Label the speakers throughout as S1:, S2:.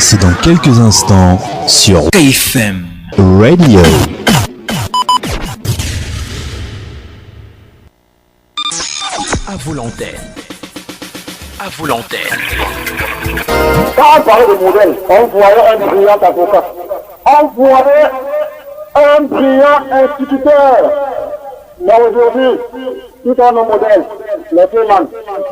S1: C'est dans quelques instants sur KFM Radio. À vous l'antenne. À vous l'antenne.
S2: Quand on parlait de modèle, on voyait un brillant avocat. On voyait un brillant instituteur. Mais aujourd'hui, tout un nos modèles, les femmes,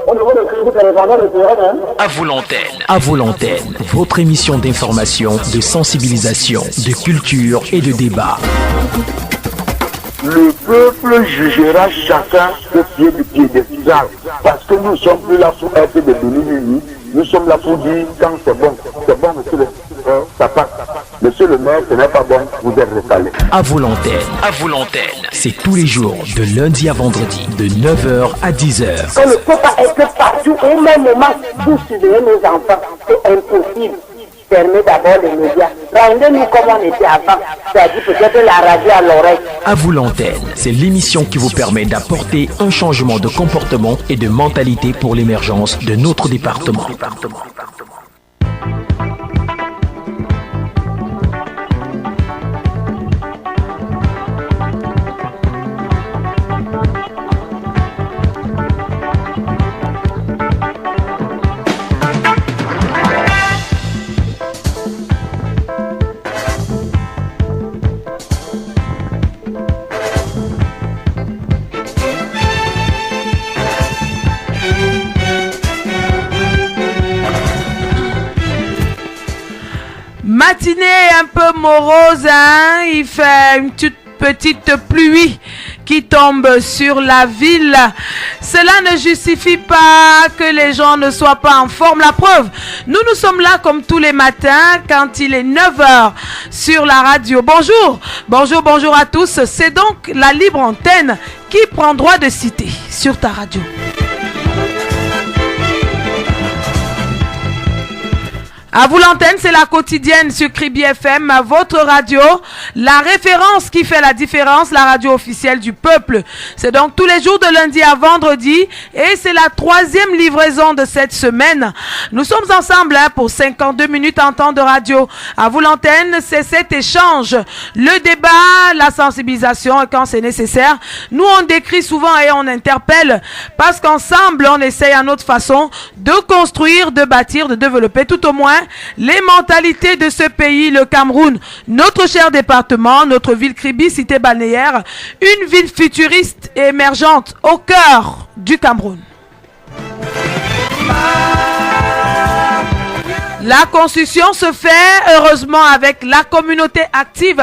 S2: au niveau de crédit, c'est les vendeurs de terrain.
S1: À vous l'antenne. À vous l'antenne. Votre émission d'information, de sensibilisation, de culture et de débat.
S2: Le peuple jugera chacun ce qui est du pied des visages. Parce que nous ne sommes plus là pour être des demi-munis. Nous sommes là pour dire quand c'est bon, monsieur le maire, ça passe. Monsieur le maire, ce n'est pas bon, vous êtes recalé.
S1: À vous l'antenne. À vous l'antenne. C'est tous les jours, de lundi à vendredi, de 9h à 10h.
S2: On ne peut pas être partout au même moment pour surveiller nos enfants. C'est impossible. Fermez d'abord les médias. Rendez-nous comme on était avant. C'est-à-dire peut-être la radio à l'oreille.
S1: À vous l'antenne, c'est l'émission qui vous permet d'apporter un changement de comportement et de mentalité pour l'émergence de notre département.
S3: Matinée un peu morose, hein? Il fait une toute petite pluie qui tombe sur la ville. Cela ne justifie pas que les gens ne soient pas en forme. La preuve, nous sommes là comme tous les matins quand il est 9h sur la radio. Bonjour à tous. C'est donc la libre antenne qui prend droit de citer sur ta radio. À vous l'antenne, c'est la quotidienne sur Kribi FM, votre radio, la référence qui fait la différence, la radio officielle du peuple. C'est donc tous les jours de lundi à vendredi et c'est la 3e livraison de cette semaine. Nous sommes ensemble pour 52 minutes en temps de radio. À vous l'antenne, c'est cet échange, le débat, la sensibilisation et quand c'est nécessaire. Nous, on décrit souvent et on interpelle parce qu'ensemble, on essaye à notre façon de construire, de bâtir, de développer tout au moins les mentalités de ce pays, le Cameroun, notre cher département, notre ville Kribi, cité balnéaire, une ville futuriste et émergente au cœur du Cameroun. La construction se fait heureusement avec la communauté active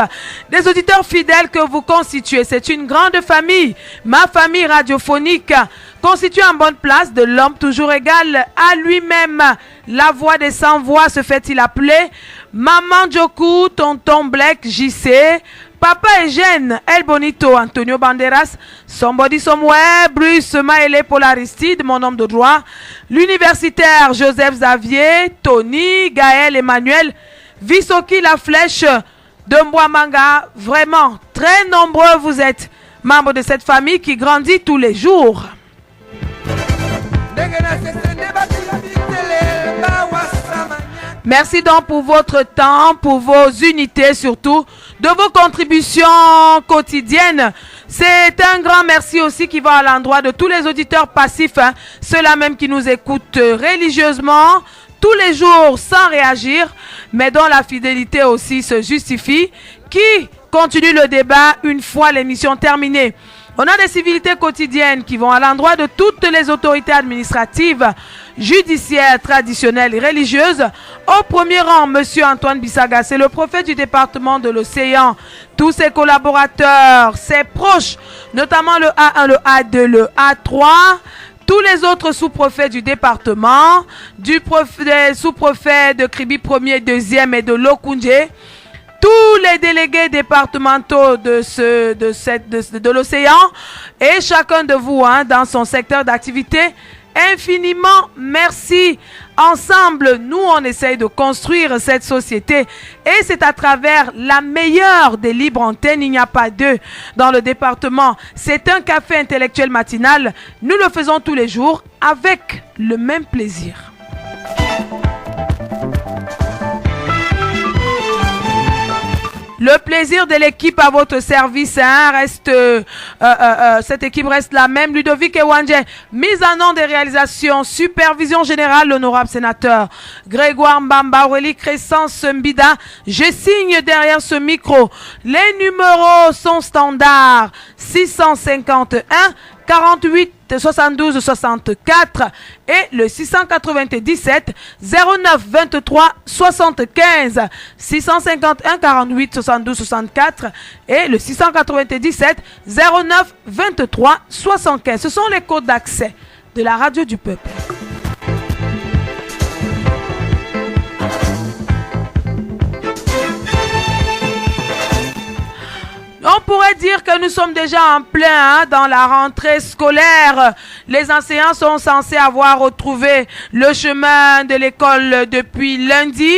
S3: des auditeurs fidèles que vous constituez. C'est une grande famille, ma famille radiophonique, constituée en bonne place de l'homme toujours égal à lui-même. La voix des sans-voix se fait-il appeler Maman Djokou, Tonton Black, JC, Papa Eugène, El Bonito, Antonio Banderas, Somebody Somewhere, Bruce Maëlé Polaristide, mon homme de droit, l'universitaire Joseph Xavier, Tony, Gaël, Emmanuel, Visoki La Flèche, de Mwamanga. Vraiment, très nombreux vous êtes, membres de cette famille qui grandit tous les jours. Merci donc pour votre temps, pour vos unités surtout, de vos contributions quotidiennes. C'est un grand merci aussi qui va à l'endroit de tous les auditeurs passifs, hein, ceux-là même qui nous écoutent religieusement, tous les jours sans réagir, mais dont la fidélité aussi se justifie, qui continue le débat une fois l'émission terminée. On a des civilités quotidiennes qui vont à l'endroit de toutes les autorités administratives, judiciaires, traditionnelles et religieuses. Au premier rang, Monsieur Antoine Bissaga, c'est le prophète du département de l'Océan. Tous ses collaborateurs, ses proches, notamment le A1, le A2, le A3, tous les autres sous-préfets du département, des sous-préfets de Kribi 1er, 2e et de Lokundje, tous les délégués départementaux de l'océan et chacun de vous dans son secteur d'activité, infiniment merci. Ensemble, nous, on essaye de construire cette société et c'est à travers la meilleure des libres antennes, il n'y a pas deux dans le département. C'est un café intellectuel matinal. Nous le faisons tous les jours avec le même plaisir. Le plaisir de l'équipe à votre service reste, cette équipe reste la même. Ludovic Ewanje, mise en nom des réalisations, supervision générale, l'honorable sénateur Grégoire Mbamba, Aurélie Crescence Mbida. Je signe derrière ce micro. Les numéros sont standards 651 48 72 64 et le 697 09 23 75 651 48 72 64 et le 697 09 23 75. Ce sont les codes d'accès de la radio du peuple. On pourrait dire que nous sommes déjà en plein dans la rentrée scolaire. Les enseignants sont censés avoir retrouvé le chemin de l'école depuis lundi.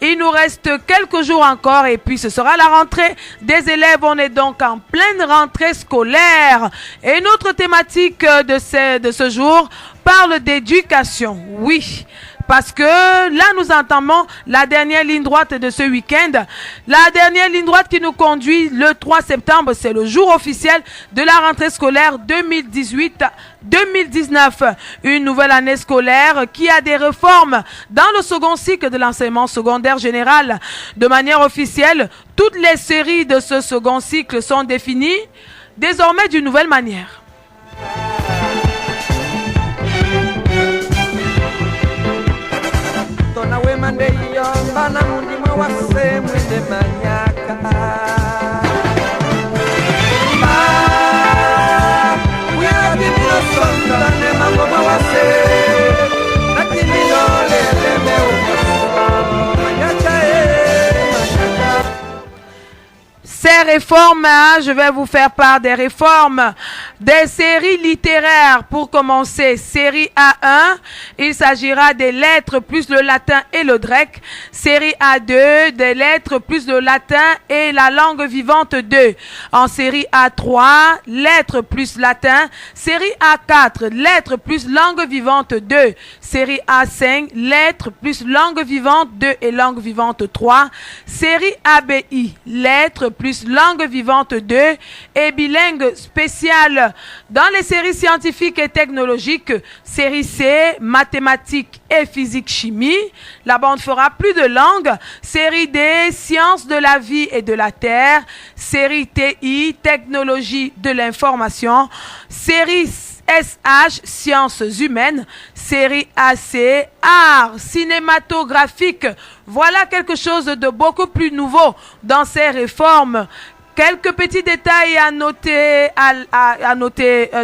S3: Il nous reste quelques jours encore et puis ce sera la rentrée des élèves. On est donc en pleine rentrée scolaire. Et notre thématique de ce jour parle d'éducation. Oui. Parce que là, nous entamons la dernière ligne droite de ce week-end. La dernière ligne droite qui nous conduit le 3 septembre, c'est le jour officiel de la rentrée scolaire 2018-2019. Une nouvelle année scolaire qui a des réformes dans le second cycle de l'enseignement secondaire général. De manière officielle, toutes les séries de ce second cycle sont définies désormais d'une nouvelle manière. Ces réformes, je vais vous faire part des réformes des séries littéraires. Pour commencer, série A1, il s'agira des lettres plus le latin et le grec. Série A2, des lettres plus le latin et la langue vivante 2. En série A3, lettres plus latin. Série A4, lettres plus langue vivante 2. Série A5, lettres plus langue vivante 2 et langue vivante 3. Série ABI, lettres plus langue vivante 2 et bilingue spéciale. Dans les séries scientifiques et technologiques, série C, mathématiques et physique-chimie, là-bas on fera plus de langues. Série D, sciences de la vie et de la terre. Série TI, technologie de l'information. Série SH, sciences humaines. Série AC, art cinématographique. Voilà quelque chose de beaucoup plus nouveau dans ces réformes. Quelques petits détails à noter,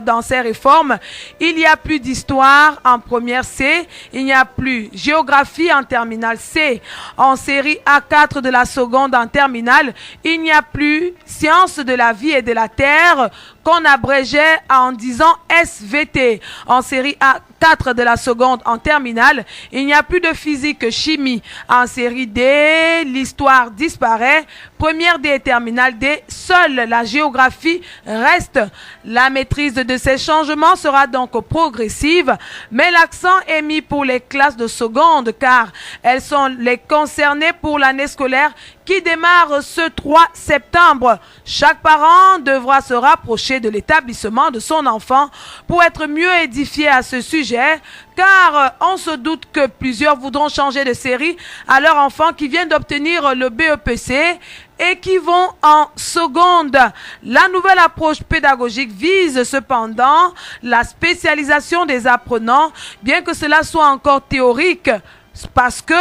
S3: dans ces réformes. Il n'y a plus d'histoire en première C. Il n'y a plus géographie en terminale C. En série A4 de la seconde en terminale, il n'y a plus sciences de la vie et de la terre qu'on abrégeait en disant SVT. En série A4 de la seconde en terminale, il n'y a plus de physique, chimie. En série D, l'histoire disparaît. Première D et terminale D, seule la géographie reste. La maîtrise de ces changements sera donc progressive, mais l'accent est mis pour les classes de seconde car elles sont les concernées pour l'année scolaire qui démarre ce 3 septembre. Chaque parent devra se rapprocher de l'établissement de son enfant pour être mieux édifié à ce sujet, car on se doute que plusieurs voudront changer de série à leur enfant qui vient d'obtenir le BEPC et qui vont en seconde. La nouvelle approche pédagogique vise cependant la spécialisation des apprenants, bien que cela soit encore théorique, parce que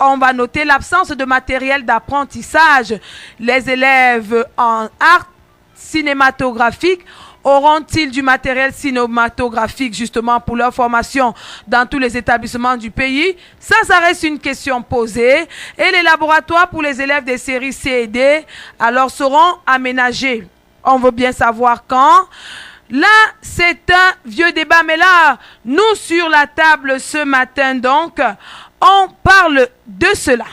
S3: on va noter l'absence de matériel d'apprentissage. Les élèves en art cinématographique auront-ils du matériel cinématographique justement pour leur formation dans tous les établissements du pays? Ça reste une question posée. Et les laboratoires pour les élèves des séries C et D alors seront aménagés. On veut bien savoir quand. Là, c'est un vieux débat, mais là, nous sur la table ce matin donc, on parle de cela.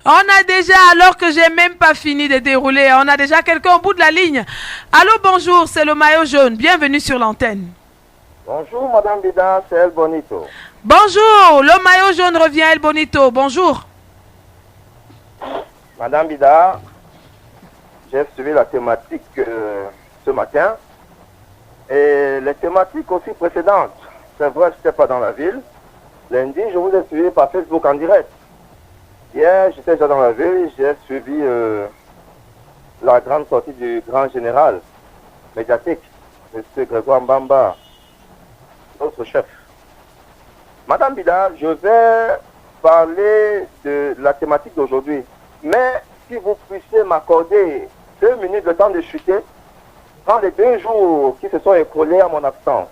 S3: On a déjà, alors que j'ai même pas fini de dérouler, on a déjà quelqu'un au bout de la ligne. Allô, bonjour, c'est le maillot jaune. Bienvenue sur l'antenne.
S2: Bonjour, Madame Bida, c'est El Bonito.
S3: Bonjour, le maillot jaune revient, El Bonito. Bonjour.
S4: Madame Bida, j'ai suivi la thématique ce matin et les thématiques aussi précédentes. C'est vrai, je n'étais pas dans la ville. Lundi, je vous ai suivi par Facebook en direct. Hier, j'étais déjà dans la ville, j'ai suivi la grande sortie du grand général médiatique, M. Grégoire Mbamba, notre chef. Madame Bida, je vais parler de la thématique d'aujourd'hui. Mais si vous puissiez m'accorder 2 minutes de temps de chuter dans les 2 jours qui se sont écoulés à mon absence.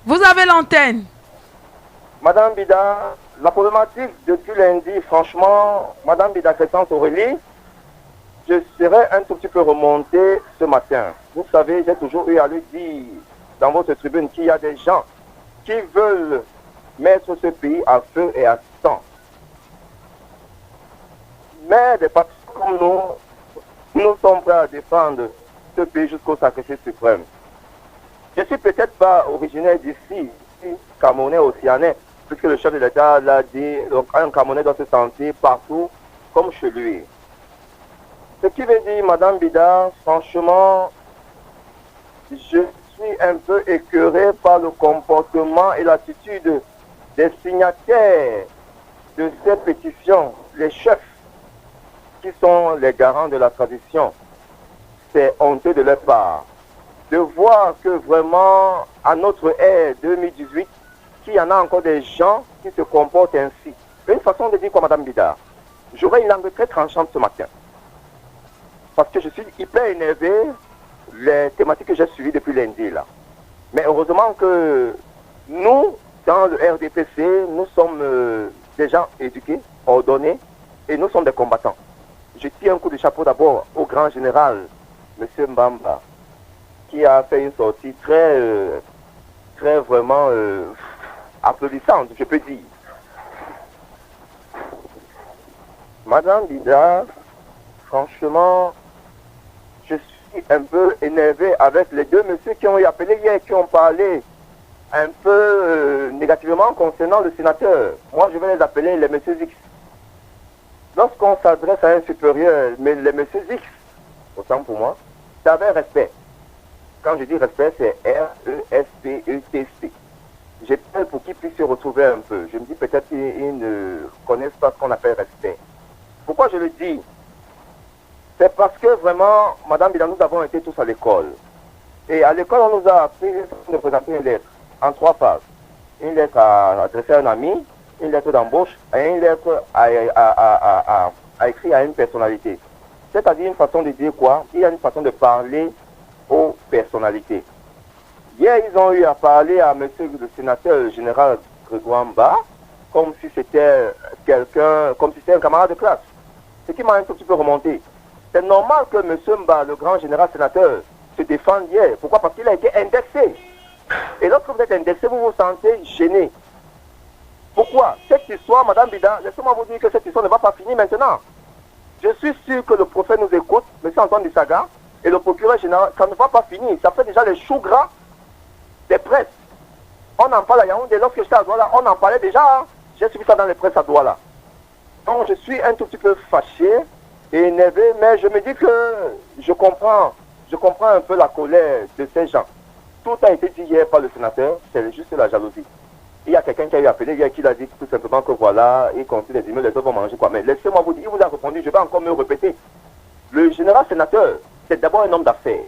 S3: Vous avez l'antenne.
S4: Madame Bida, la problématique depuis lundi, franchement, Madame Bida Crescence Aurélie, je serais un tout petit peu remonté ce matin. Vous savez, j'ai toujours eu à lui dire dans votre tribune qu'il y a des gens qui veulent mettre ce pays à feu et à sang. Mais des partis comme nous sommes prêts à défendre ce pays jusqu'au sacrifice suprême. Je ne suis peut-être pas originaire d'ici, Camerounais, Océanais, puisque le chef de l'État l'a dit, donc un Camerounais doit se sentir partout comme chez lui. Ce qui veut dire, Madame Bida, franchement, je suis un peu écœuré par le comportement et l'attitude des signataires de ces pétitions, les chefs qui sont les garants de la tradition. C'est honteux de leur part de voir que vraiment, à notre ère 2018, qu'il y en a encore des gens qui se comportent ainsi. Une façon de dire quoi, Madame Bida? J'aurais une langue très tranchante ce matin. Parce que je suis hyper énervé, les thématiques que j'ai suivies depuis lundi là. Mais heureusement que nous, dans le RDPC, nous sommes des gens éduqués, ordonnés, et nous sommes des combattants. Je tire un coup de chapeau d'abord au grand général, M. Mbamba, qui a fait une sortie très vraiment applaudissante, je peux dire. Madame Bida, franchement, je suis un peu énervé avec les 2 messieurs qui ont appelé hier, qui ont parlé un peu négativement concernant le sénateur. Moi, je vais les appeler les messieurs X. Lorsqu'on s'adresse à un supérieur, mais les messieurs X, autant pour moi, c'est avec respect. Quand je dis respect, c'est R-E-S-P-E-T-C. J'ai peur pour qu'ils puissent se retrouver un peu. Je me dis peut-être qu'ils ne connaissent pas ce qu'on appelle respect. Pourquoi je le dis? C'est parce que vraiment, Madame Bida, nous avons été tous à l'école. Et à l'école, on nous a appris de présenter une lettre en 3 phases. Une lettre à adresser à un ami, une lettre d'embauche et une lettre à écrire à une personnalité. C'est-à-dire une façon de dire quoi? Il y a une façon de parler aux personnalités. Hier, ils ont eu à parler à monsieur le sénateur général Grégoire Mbamba comme si c'était quelqu'un, comme si c'était un camarade de classe. Ce qui m'a un tout petit peu remonté. C'est normal que monsieur Mbamba, le grand général sénateur, se défende hier. Pourquoi? Parce qu'il a été indexé. Et lorsque vous êtes indexé, vous vous sentez gêné. Pourquoi? Cette histoire, Madame Bida, laissez-moi vous dire que cette histoire ne va pas finir maintenant. Je suis sûr que le prophète nous écoute, M. Antoine Dissaga, et le procureur général, ça ne va pas finir. Ça fait déjà les choux gras des presses. On en parle à Yaoundé, lorsque j'étais à Douala, on en parlait déjà. Hein. J'ai suivi ça dans les presses à Douala. Donc je suis un tout petit peu fâché et énervé, mais je me dis que je comprends un peu la colère de ces gens. Tout a été dit hier par le sénateur, c'est juste la jalousie. Il y a quelqu'un qui a eu appelé hier qui a dit tout simplement que voilà, il continue les emails, les autres vont manger quoi. Mais laissez-moi vous dire, il vous a répondu, je vais encore me répéter. Le général sénateur, c'est d'abord un homme d'affaires.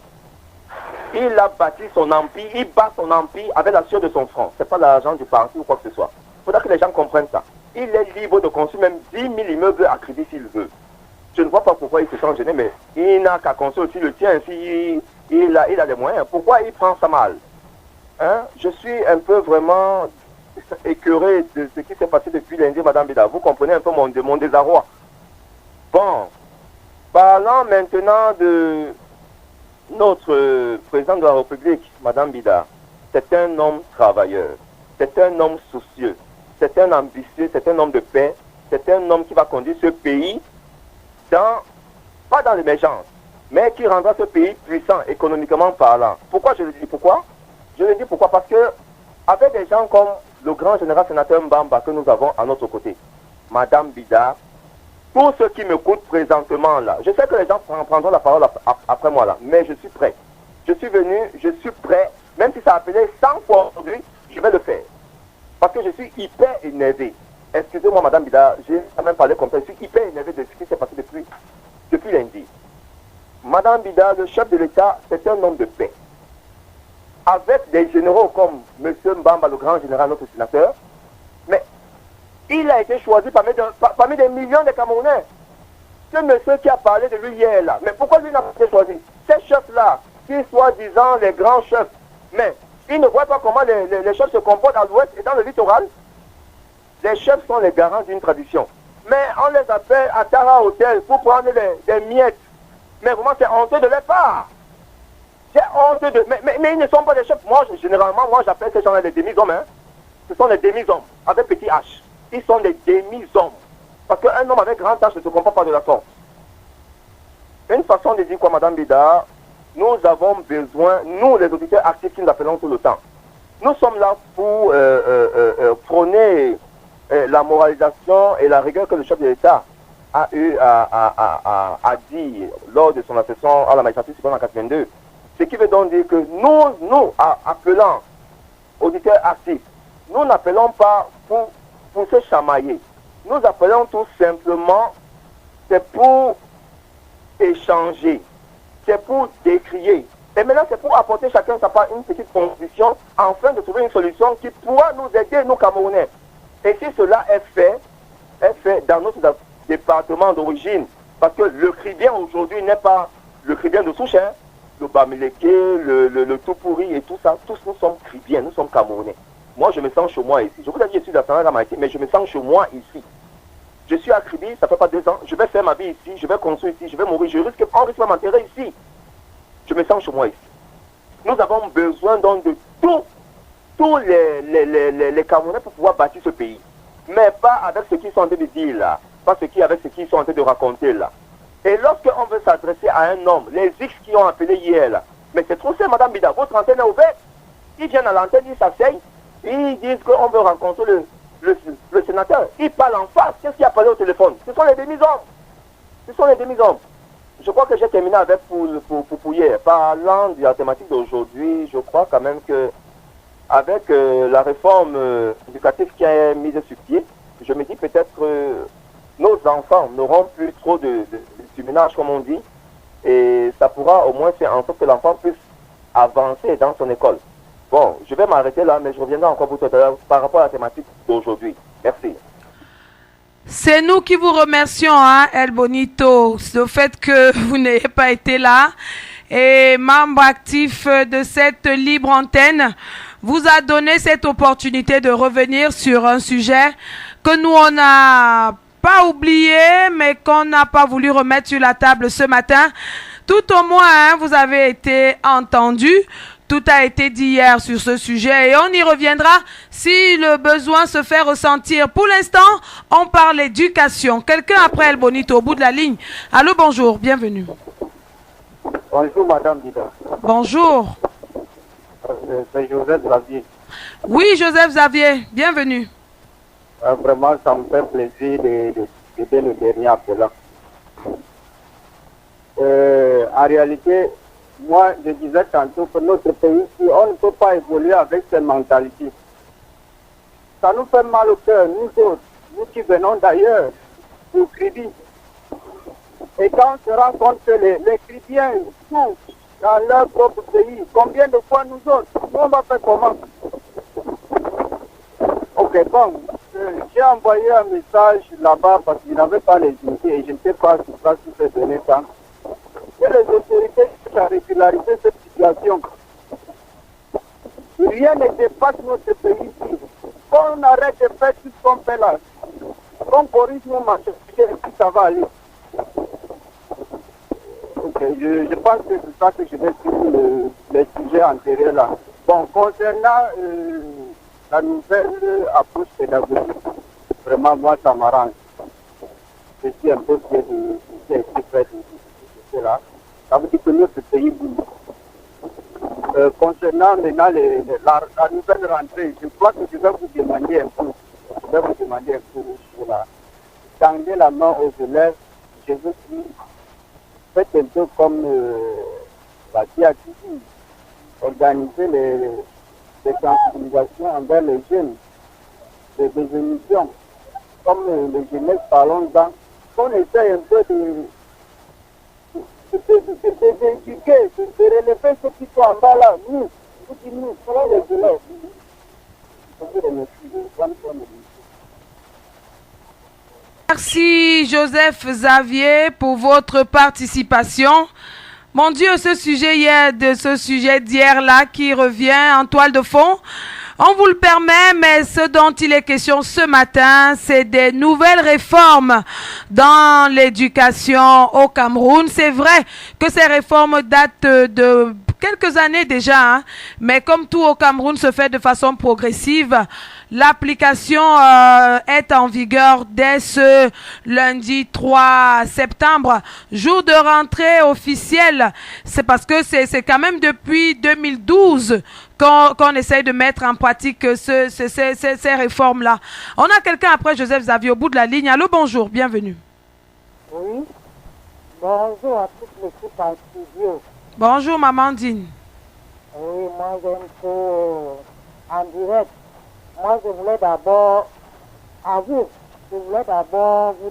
S4: Il a bâti son empire, il bat son empire avec la sueur de son front. Ce n'est pas l'argent du parti ou quoi que ce soit. Il faudra que les gens comprennent ça. Il est libre de construire même 10 000 immeubles à crédit s'il veut. Je ne vois pas pourquoi il se sent gêné, mais il n'a qu'à construire aussi le tien si il a les moyens. Pourquoi il prend ça mal? Hein? Je suis un peu vraiment écœuré de ce qui s'est passé depuis lundi, Madame Bida. Vous comprenez un peu mon désarroi. Bon, parlant maintenant de notre président de la République, Madame Bida. C'est un homme travailleur, c'est un homme soucieux, c'est un ambitieux, c'est un homme de paix, c'est un homme qui va conduire ce pays pas dans l'émergence, mais qui rendra ce pays puissant économiquement parlant. Pourquoi je le dis? Pourquoi? Je le dis pourquoi? Parce que avec des gens comme le grand général sénateur Mbamba que nous avons à notre côté, Madame Bida, tous ceux qui m'écoutent présentement là, je sais que les gens prendront la parole après moi là, mais je suis prêt. Je suis venu, je suis prêt, même si ça a appelé 100 fois aujourd'hui, je vais le faire. Parce que je suis hyper énervé. Excusez-moi Madame Bida, j'ai quand même parlé comme ça, je suis hyper énervé de ce qui s'est passé depuis lundi. Madame Bida, le chef de l'État, c'est un homme de paix. Avec des généraux comme M. Mbamba, le grand général, notre sénateur, mais il a été choisi parmi des millions de Camerounais. Ce monsieur qui a parlé de lui hier là, mais pourquoi lui n'a pas été choisi? Ces chefs-là, qui soi-disant les grands chefs, mais ils ne voient pas comment les chefs se comportent à l'ouest et dans le littoral. Les chefs sont les garants d'une tradition. Mais on les appelle à Tara Hotel pour prendre des miettes. Mais vraiment, c'est honteux de leur part. C'est honteux de... Mais ils ne sont pas des chefs. Moi, généralement, j'appelle ces gens-là des demi-hommes. Hein. Ce sont des demi-hommes, avec petit H. Ils sont des demi-hommes. Parce qu'un homme avec grand H ne se comporte pas de la sorte. Une façon de dire quoi, Madame Bida, nous avons besoin, nous les auditeurs actifs qui nous appelons tout le temps, nous sommes là pour prôner la moralisation et la rigueur que le chef de l'État a eu à dire lors de son accession à la magistrature suprême en 82. Ce qui veut donc dire que nous appelons auditeurs actifs, nous n'appelons pas pour se chamailler. Nous appelons tout simplement, c'est pour échanger, c'est pour décrier. Et maintenant, c'est pour apporter chacun sa part une petite contribution afin de trouver une solution qui pourra nous aider, nous Camerounais. Et si cela est fait dans notre département d'origine, parce que le Cribien aujourd'hui n'est pas le Cribien de souche, hein, le Bamileke, le tout pourri et tout ça, tous nous sommes Cribiens, nous sommes Camerounais. Moi, je me sens chez moi ici. Je vous ai dit, je suis d'Assana Ramaïti, mais je me sens chez moi ici. Je suis à Kribi, ça fait pas 2 ans. Je vais faire ma vie ici, je vais construire ici, je vais mourir. On risque de m'enterrer ici. Je me sens chez moi ici. Nous avons besoin donc de tous les Camerounais pour pouvoir bâtir ce pays. Mais pas avec ce qu'ils sont en train de dire là. Pas avec ce qu'ils sont en train de raconter là. Et lorsqu'on veut s'adresser à un homme, les X qui ont appelé hier là, mais c'est trop simple, Madame Bida, votre antenne est ouverte. Ils viennent à l'antenne, ils s'asseyent, ils disent qu'on veut rencontrer le sénateur. Ils parlent en face. Qu'est-ce qu'il a parlé au téléphone? Ce sont les demi-hommes. Ce sont les demi-hommes. Je crois que j'ai terminé avec pour hier. Parlant de la thématique d'aujourd'hui, je crois quand même que avec la réforme éducative qui est mise sur pied, je me dis peut-être que nos enfants n'auront plus trop de ménage, comme on dit, et ça pourra au moins faire en sorte que l'enfant puisse avancer dans son école. Bon, je vais m'arrêter là, mais je reviendrai encore pour tout à l'heure par rapport à la thématique d'aujourd'hui. Merci.
S3: C'est nous qui vous remercions, hein, El Bonito, le fait que vous n'ayez pas été là. Et membre actif de cette libre antenne, vous a donné cette opportunité de revenir sur un sujet que nous, on n'a pas oublié, mais qu'on n'a pas voulu remettre sur la table ce matin. Tout au moins, hein, vous avez été entendu. Tout a été dit hier sur ce sujet et on y reviendra si le besoin se fait ressentir. Pour l'instant, on parle d'éducation. Quelqu'un après El Bonito au bout de la ligne. Allô, bonjour, bienvenue.
S2: Bonjour, Madame Bida.
S3: Bonjour.
S2: C'est Joseph Xavier.
S3: Oui, Joseph Xavier, bienvenue.
S2: Vraiment, ça me fait plaisir d'aider le dernier appelant. En réalité, moi, je disais tantôt que notre pays, on ne peut pas évoluer avec cette mentalité. Ça nous fait mal au cœur, nous autres, nous qui venons d'ailleurs, pour Kribi. Et quand on se rend compte que les Kribiens sont dans leur propre pays, combien de fois nous autres, nous on va faire comment? Ok, bon, j'ai envoyé un message là-bas parce qu'il n'avait pas les unités et je ne sais pas si ça s'est donné ça. Que les autorités cherchent à régulariser cette situation. Rien ne dépasse notre pays ici. Qu'on arrête de faire tout ce qu'on fait là, qu'on corrige nos marchés, et puis ça va aller. Ok, je pense que c'est ça que je vais suivre les sujets antérieurs là. Bon, concernant la nouvelle approche pédagogique, vraiment moi ça m'arrange. Je suis un peu fier de ce qui est fait de cela. Ça veut dire que notre pays bouge. concernant maintenant la nouvelle rentrée, je crois que je vais vous demander un peu. Voilà. Tendez la main aux élèves, je veux dire, faites un peu comme la DIATV, organiser les sensibilisations envers les jeunes, des émissions, comme les jeunesses parlons-en, qu'on essaye un peu d'éduquer, de relever ceux qui sont en bas là, nous, selon les élèves.
S3: Merci Joseph Xavier pour votre participation. Mon Dieu, ce sujet d'hier là qui revient en toile de fond. On vous le permet, mais ce dont il est question ce matin, c'est des nouvelles réformes dans l'éducation au Cameroun. C'est vrai que ces réformes datent de quelques années déjà, hein, mais comme tout au Cameroun se fait de façon progressive, l'application est en vigueur dès ce lundi 3 septembre, jour de rentrée officielle. C'est parce que c'est quand même depuis 2012 qu'on essaye de mettre en pratique ces réformes-là. On a quelqu'un après Joseph Xavier au bout de la ligne. Allô, bonjour, bienvenue.
S5: Oui, bonjour à toute l'équipe en studio.
S3: Bonjour, Maman Dine.
S5: Oui, moi j'aime trop en direct. Moi je voulais d'abord, vous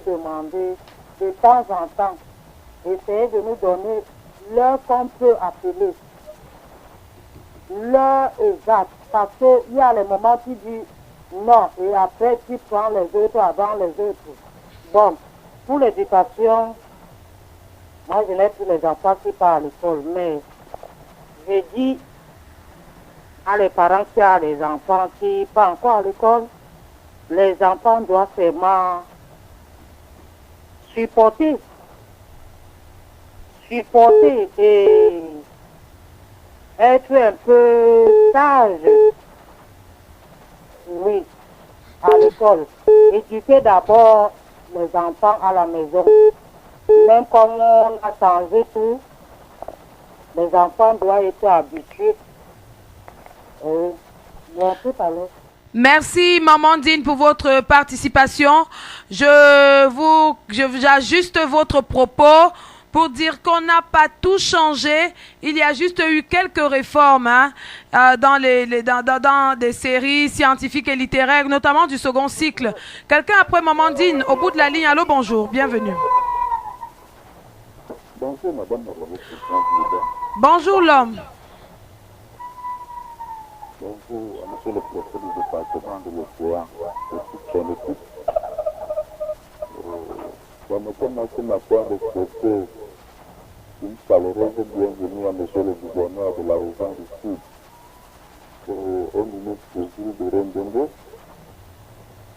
S5: demander de temps en temps, essayer de nous donner l'heure qu'on peut appeler. L'heure exacte, parce qu'il y a les moments qui disent non, et après tu prends les autres avant les autres. Bon, pour l'éducation, moi je n'ai plus les enfants qui partent à l'école, mais je dis à les parents qui ont les enfants qui ne sont pas encore à l'école, les enfants doivent seulement supporter et être un peu sage, oui, à l'école. Éduquer d'abord les enfants à la maison. Même comme on a changé tout, les enfants doivent être habitués. Bon, tout à l'heure.
S3: Merci Maman Dine pour votre participation. J'ajuste votre propos pour dire qu'on n'a pas tout changé. Il y a juste eu quelques réformes dans des séries scientifiques et littéraires, notamment du second cycle. Quelqu'un après Maman Dine au bout de la ligne. Allô, bonjour, bienvenue.
S2: Bonjour madame.
S3: Bonjour l'homme.
S2: Bonjour, monsieur le préfet du département de l'Océan, je suis Kennedy. Permettez-moi ce matin de souhaiter une chaleureuse bienvenue à monsieur le gouverneur de la région du Sud, au ministre de Rendembe,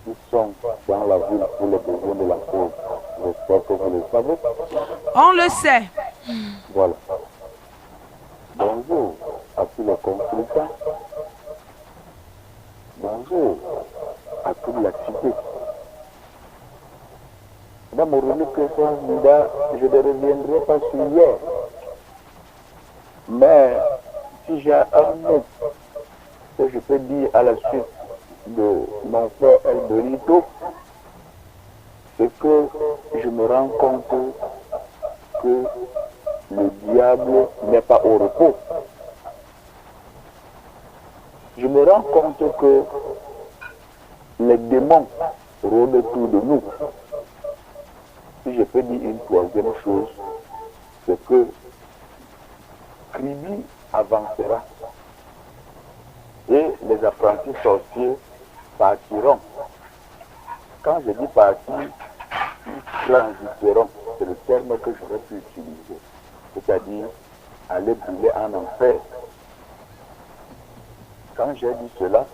S2: qui sont dans la ville pour les besoins de la cause. J'espère que vous le savez.
S3: On le sait.
S2: Voilà. Bonjour à tous les consultants. Bonjour à toute la cité. Madame Aurélie Kesson-Nida, je ne reviendrai pas sur hier. Mais si j'ai un mot que je peux dire à la suite de mon frère Elberito, c'est que je me rends compte que le diable n'est pas au repos. Je me rends compte que les démons rôdent autour de nous. Si je peux dire une troisième chose, c'est que Kribi avancera et les apprentis sorciers partiront. Quand je dis partir, ils transiteront. C'est le terme que j'aurais pu utiliser. C'est-à-dire aller brûler en enfer. Quand j'ai dit cela,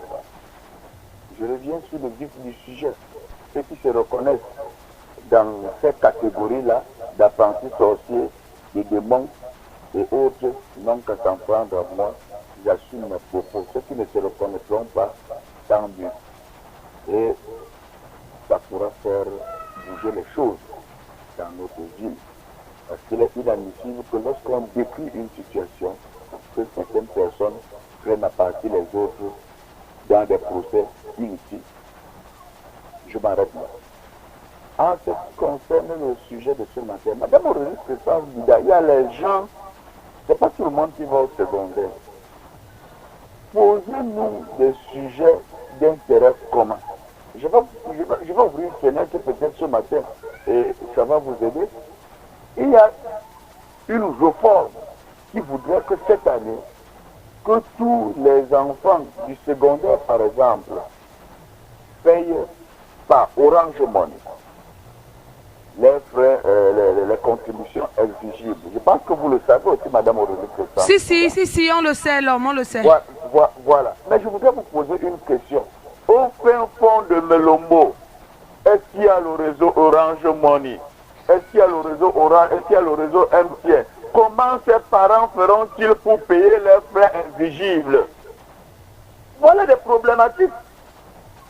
S2: je reviens sur le vif du sujet. Ceux qui se reconnaissent dans cette catégorie-là d'apprentis sorciers, de démons et autres, n'ont qu'à s'en prendre à moi. J'assume mes propos. Ceux qui ne se reconnaîtront pas, tant mieux. Et ça pourra faire bouger les choses dans notre ville. Parce qu'il est inadmissible que lorsqu'on décrit une situation, que certaines personnes prennent à partie les autres dans des procès inutiles. Je m'arrête là. En ce qui concerne le sujet de ce matin, Madame Aurélie Cressan, il y a les gens, c'est pas tout le monde qui va au secondaire. Posez-nous des sujets d'intérêt commun. Je vais ouvrir une fenêtre peut-être ce matin et ça va vous aider. Il y a une réforme qui voudrait que cette année, que tous les enfants du secondaire, par exemple, payent par Orange Money les frais, les contributions exigibles. Je pense que vous le savez aussi, Madame Aurélie Cressan.
S3: Si, on le sait, l'homme, on le sait.
S2: Voilà. Mais je voudrais vous poser une question. Au fin fond de Melombo, est-ce qu'il y a le réseau Orange Money? Est-ce qu'il y a le réseau Orange? Est-ce qu'il y a le réseau MTN? Comment ces parents feront-ils pour payer leurs frais exigibles? Voilà des problématiques.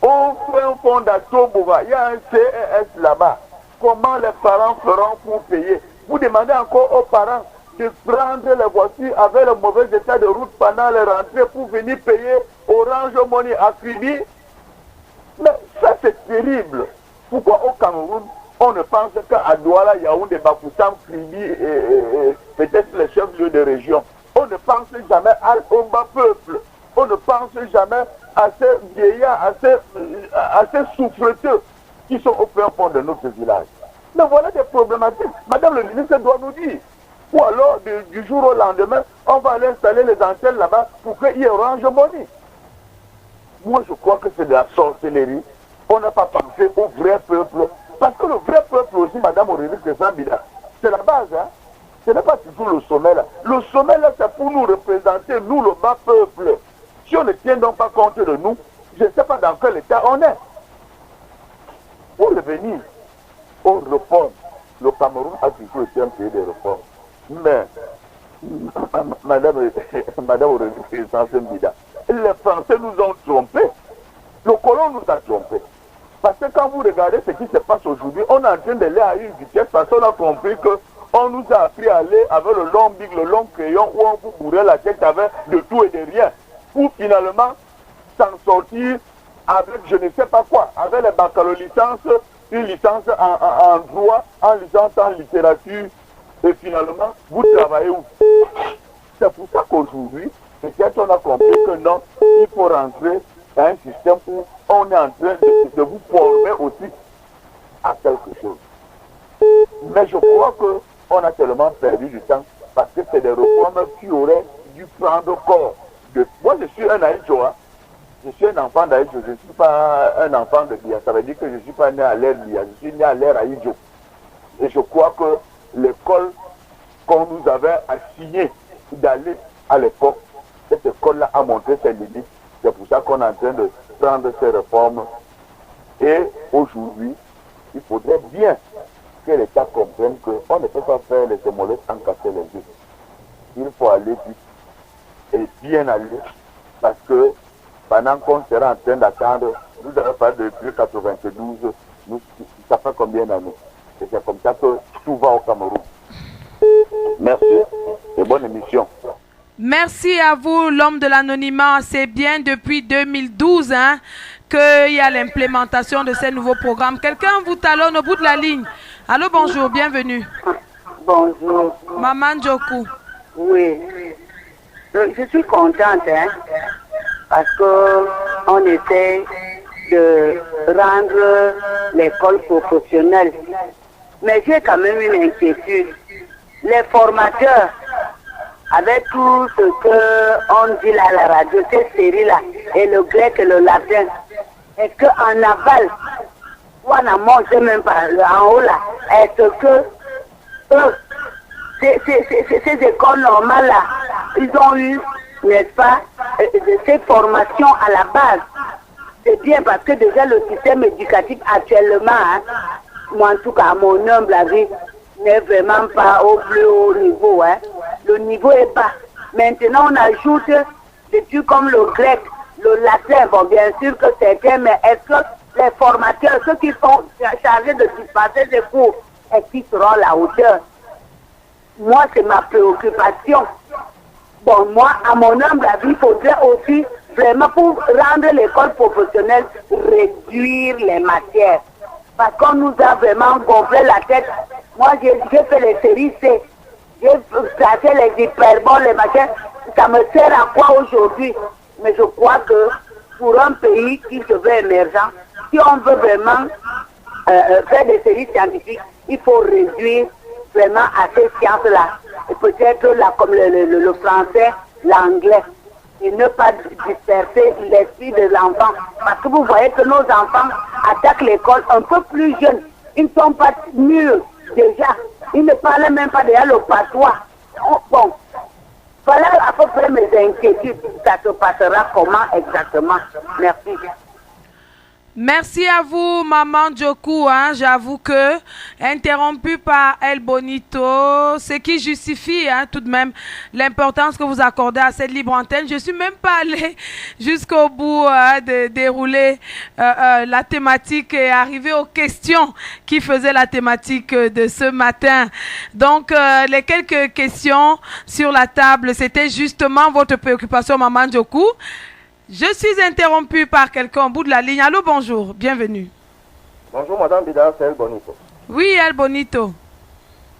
S2: Au fin fond d'Atobova, il y a un CES là-bas. Comment les parents feront pour payer? Vous demandez encore aux parents de prendre les voitures avec le mauvais état de route pendant les rentrées pour venir payer Orange Money à Kribi. Mais ça c'est terrible. Pourquoi au Cameroun, on ne pense qu'à Douala, Yaoundé, Bafoussam, Kribi et peut-être les chefs-lieux de région. On ne pense jamais au bas peuple. On ne pense jamais à ces vieillards, à ces souffreteux qui sont au fin fond de notre village. Mais voilà des problématiques. Madame le ministre doit nous dire. Ou alors, du jour au lendemain, on va aller installer les antennes là-bas pour qu'il y ait Orange Money. Moi, je crois que c'est de la sorcellerie. On n'a pas pensé au vrai peuple. Parce que le vrai peuple aussi, Madame Aurélie Cressan, c'est la base. Hein? Ce n'est pas toujours le sommet là. Le sommet là, c'est pour nous représenter, nous, le bas peuple. Si on ne tient donc pas compte de nous, je ne sais pas dans quel état on est. Pour revenir aux réformes, le Cameroun a toujours été un pays de réformes. Mais, Madame Aurélie Cressan, les Français nous ont trompés. Le colon nous a trompés. Parce que quand vous regardez ce qui se passe aujourd'hui, on est en train d'aller à une vitesse parce qu'on a compris qu'on nous a appris à aller avec le long bic, le long crayon, où on vous bourrait la tête avec de tout et de rien. Pour finalement s'en sortir avec je ne sais pas quoi, avec les baccalauréats, une licence en droit, en licence en littérature, et finalement, vous travaillez où? C'est pour ça qu'aujourd'hui, peut-être on a compris que non, il faut rentrer dans un système où on est en train de vous former aussi à quelque chose. Mais je crois qu'on a tellement perdu du temps parce que c'est des réformes qui auraient dû prendre corps. Moi, je suis un Aïdjo, hein. Je suis un enfant d'Aïdjo, je ne suis pas un enfant de Bia. Ça veut dire que je ne suis pas né à l'ère Bia, je suis né à l'ère Aïdjo. Et je crois que l'école qu'on nous avait assigné d'aller à l'époque, cette école-là a montré ses limites. C'est pour ça qu'on est en train de prendre ces réformes. Et aujourd'hui, il faudrait bien que l'État comprenne qu'on ne peut pas faire les émolettes sans casser les yeux. Il faut aller vite et bien aller parce que pendant qu'on sera en train d'attendre, nous avons parlé depuis 1992, ça fait combien d'années? Et c'est comme ça que tout va au Cameroun. Merci et bonne émission.
S3: Merci à vous, l'homme de l'anonymat. C'est bien depuis 2012 qu'il y a l'implémentation de ces nouveaux programmes. Quelqu'un vous talonne au bout de la ligne. Allô, bonjour, bienvenue.
S6: Bonjour.
S3: Maman Djokou.
S6: Oui. Je suis contente, parce qu'on essaie de rendre l'école professionnelle. Mais j'ai quand même une inquiétude. Les formateurs, avec tout ce qu'on dit là à la radio, ces séries-là, et le grec et le latin, est-ce qu'en aval, ou en amont, je sais même pas, en haut là, est-ce que ces écoles normales-là, ils ont eu, n'est-ce pas, ces formations à la base. C'est bien parce que déjà le système éducatif actuellement, moi en tout cas à mon humble avis, n'est vraiment pas au plus haut niveau. Le niveau est bas. Maintenant on ajoute des trucs comme le grec, le latin, bon bien sûr que c'est mais est-ce que les formateurs, ceux qui sont chargés de dispenser des cours, est-ce qu'ils seront à la hauteur? Moi c'est ma préoccupation. Bon, moi, à mon humble avis, il faudrait aussi, vraiment, pour rendre l'école professionnelle, réduire les matières. Parce qu'on nous a vraiment gonflé la tête. Moi, j'ai fait les séries C, j'ai placé les hyperboles, les machins. Ça me sert à quoi aujourd'hui? Mais je crois que pour un pays qui se veut émergent, si on veut vraiment faire des séries scientifiques, il faut réduire vraiment à ces sciences-là. Et peut-être là, comme le français, l'anglais. Et ne pas disperser l'esprit des enfants. Parce que vous voyez que nos enfants attaquent l'école un peu plus jeunes. Ils ne sont pas mûrs déjà. Ils ne parlent même pas déjà le patois. Bon, voilà à peu près mes inquiétudes. Ça se passera comment exactement? Merci.
S3: Merci à vous, Maman Djokou. J'avoue que, interrompu par El Bonito, ce qui justifie tout de même l'importance que vous accordez à cette libre antenne. Je ne suis même pas allée jusqu'au bout de dérouler la thématique et arriver aux questions qui faisaient la thématique de ce matin. Donc, les quelques questions sur la table, c'était justement votre préoccupation, Maman Djokou. Je suis interrompu par quelqu'un au bout de la ligne. Allô, bonjour, bienvenue.
S4: Bonjour, Madame Bida, c'est El Bonito.
S3: Oui, El Bonito.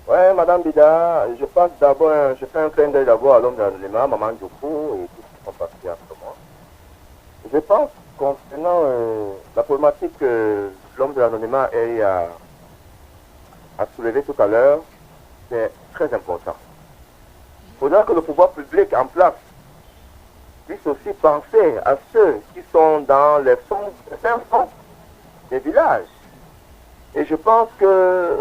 S4: Oui, Madame Bida, je pense d'abord, je fais un clin d'œil d'abord à l'homme de l'anonymat, Maman Djokou et tous qui sont partis après moi. Je pense, concernant la problématique que l'homme de l'anonymat a soulevé tout à l'heure, c'est très important. Il faudra que le pouvoir public en place puisse aussi penser à ceux qui sont dans les fonds des villages. Et je pense que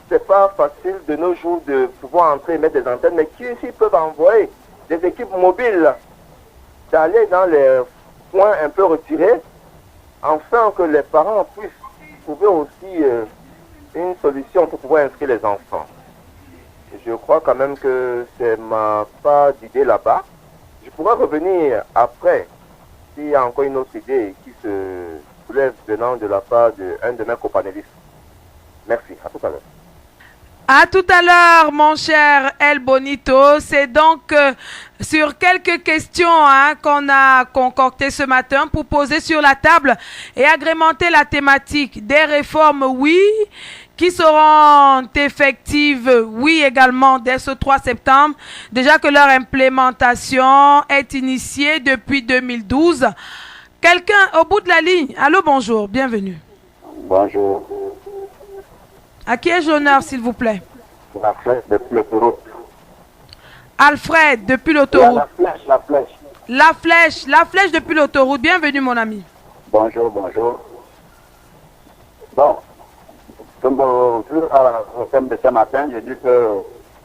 S4: c'est pas facile de nos jours de pouvoir entrer et mettre des antennes, mais qui ici peuvent envoyer des équipes mobiles d'aller dans les points un peu retirés, afin que les parents puissent trouver aussi une solution pour pouvoir inscrire les enfants. Et je crois quand même que c'est ma part d'idée là-bas. Je pourrais revenir après s'il y a encore une autre idée qui se soulève venant de la part d'un de mes copanélistes. Merci, à tout à l'heure.
S3: À tout à l'heure, mon cher El Bonito. C'est donc sur quelques questions qu'on a concoctées ce matin pour poser sur la table et agrémenter la thématique des réformes, oui, qui seront effectives, oui, également, dès ce 3 septembre. Déjà que leur implémentation est initiée depuis 2012. Quelqu'un au bout de la ligne. Allô, bonjour, bienvenue.
S2: Bonjour.
S3: À qui ai-je l'honneur, s'il vous plaît?
S2: La flèche depuis l'autoroute.
S3: Alfred, depuis l'autoroute.
S2: La flèche.
S3: La flèche depuis l'autoroute. Bienvenue, mon ami.
S2: Bonjour. Bon, comme au thème de ce matin, j'ai dit que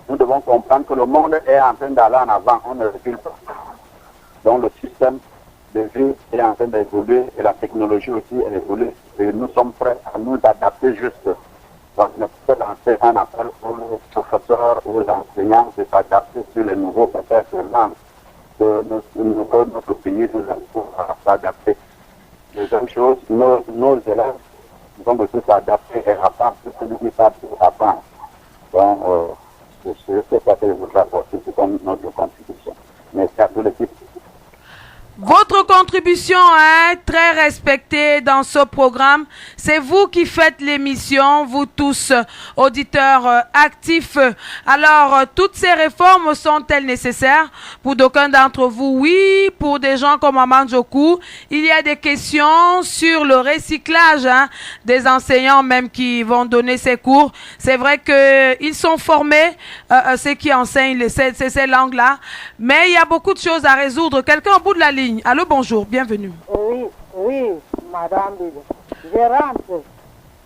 S2: nous devons comprendre que le monde est en train d'aller en avant, on ne recule pas. Donc le système de vie est en train d'évoluer et la technologie aussi elle évolue. Et nous sommes prêts à nous adapter juste. Donc nous pouvons lancer un appel aux professeurs, aux enseignants de s'adapter sur les nouveaux peut-être langues que notre pays nous a pour s'adapter. Deuxième chose, nos élèves nous avons besoin s'adapter et apprendre tout ce qui passe pour apprendre. Donc, c'est ce que je voudrais apporter comme notre contribution. Merci à toute l'équipe.
S3: Votre contribution est très respectée dans ce programme. C'est vous qui faites l'émission, vous tous, auditeurs actifs. Alors, toutes ces réformes sont-elles nécessaires? Pour d'aucuns d'entre vous, oui. Pour des gens comme Maman Djokou, il y a des questions sur le recyclage des enseignants même qui vont donner ces cours. C'est vrai qu'ils sont formés, ceux qui enseignent ces langues-là. Mais il y a beaucoup de choses à résoudre. Quelqu'un au bout de la ligne. Allô, bonjour, bienvenue.
S5: Oui, madame. Je rentre.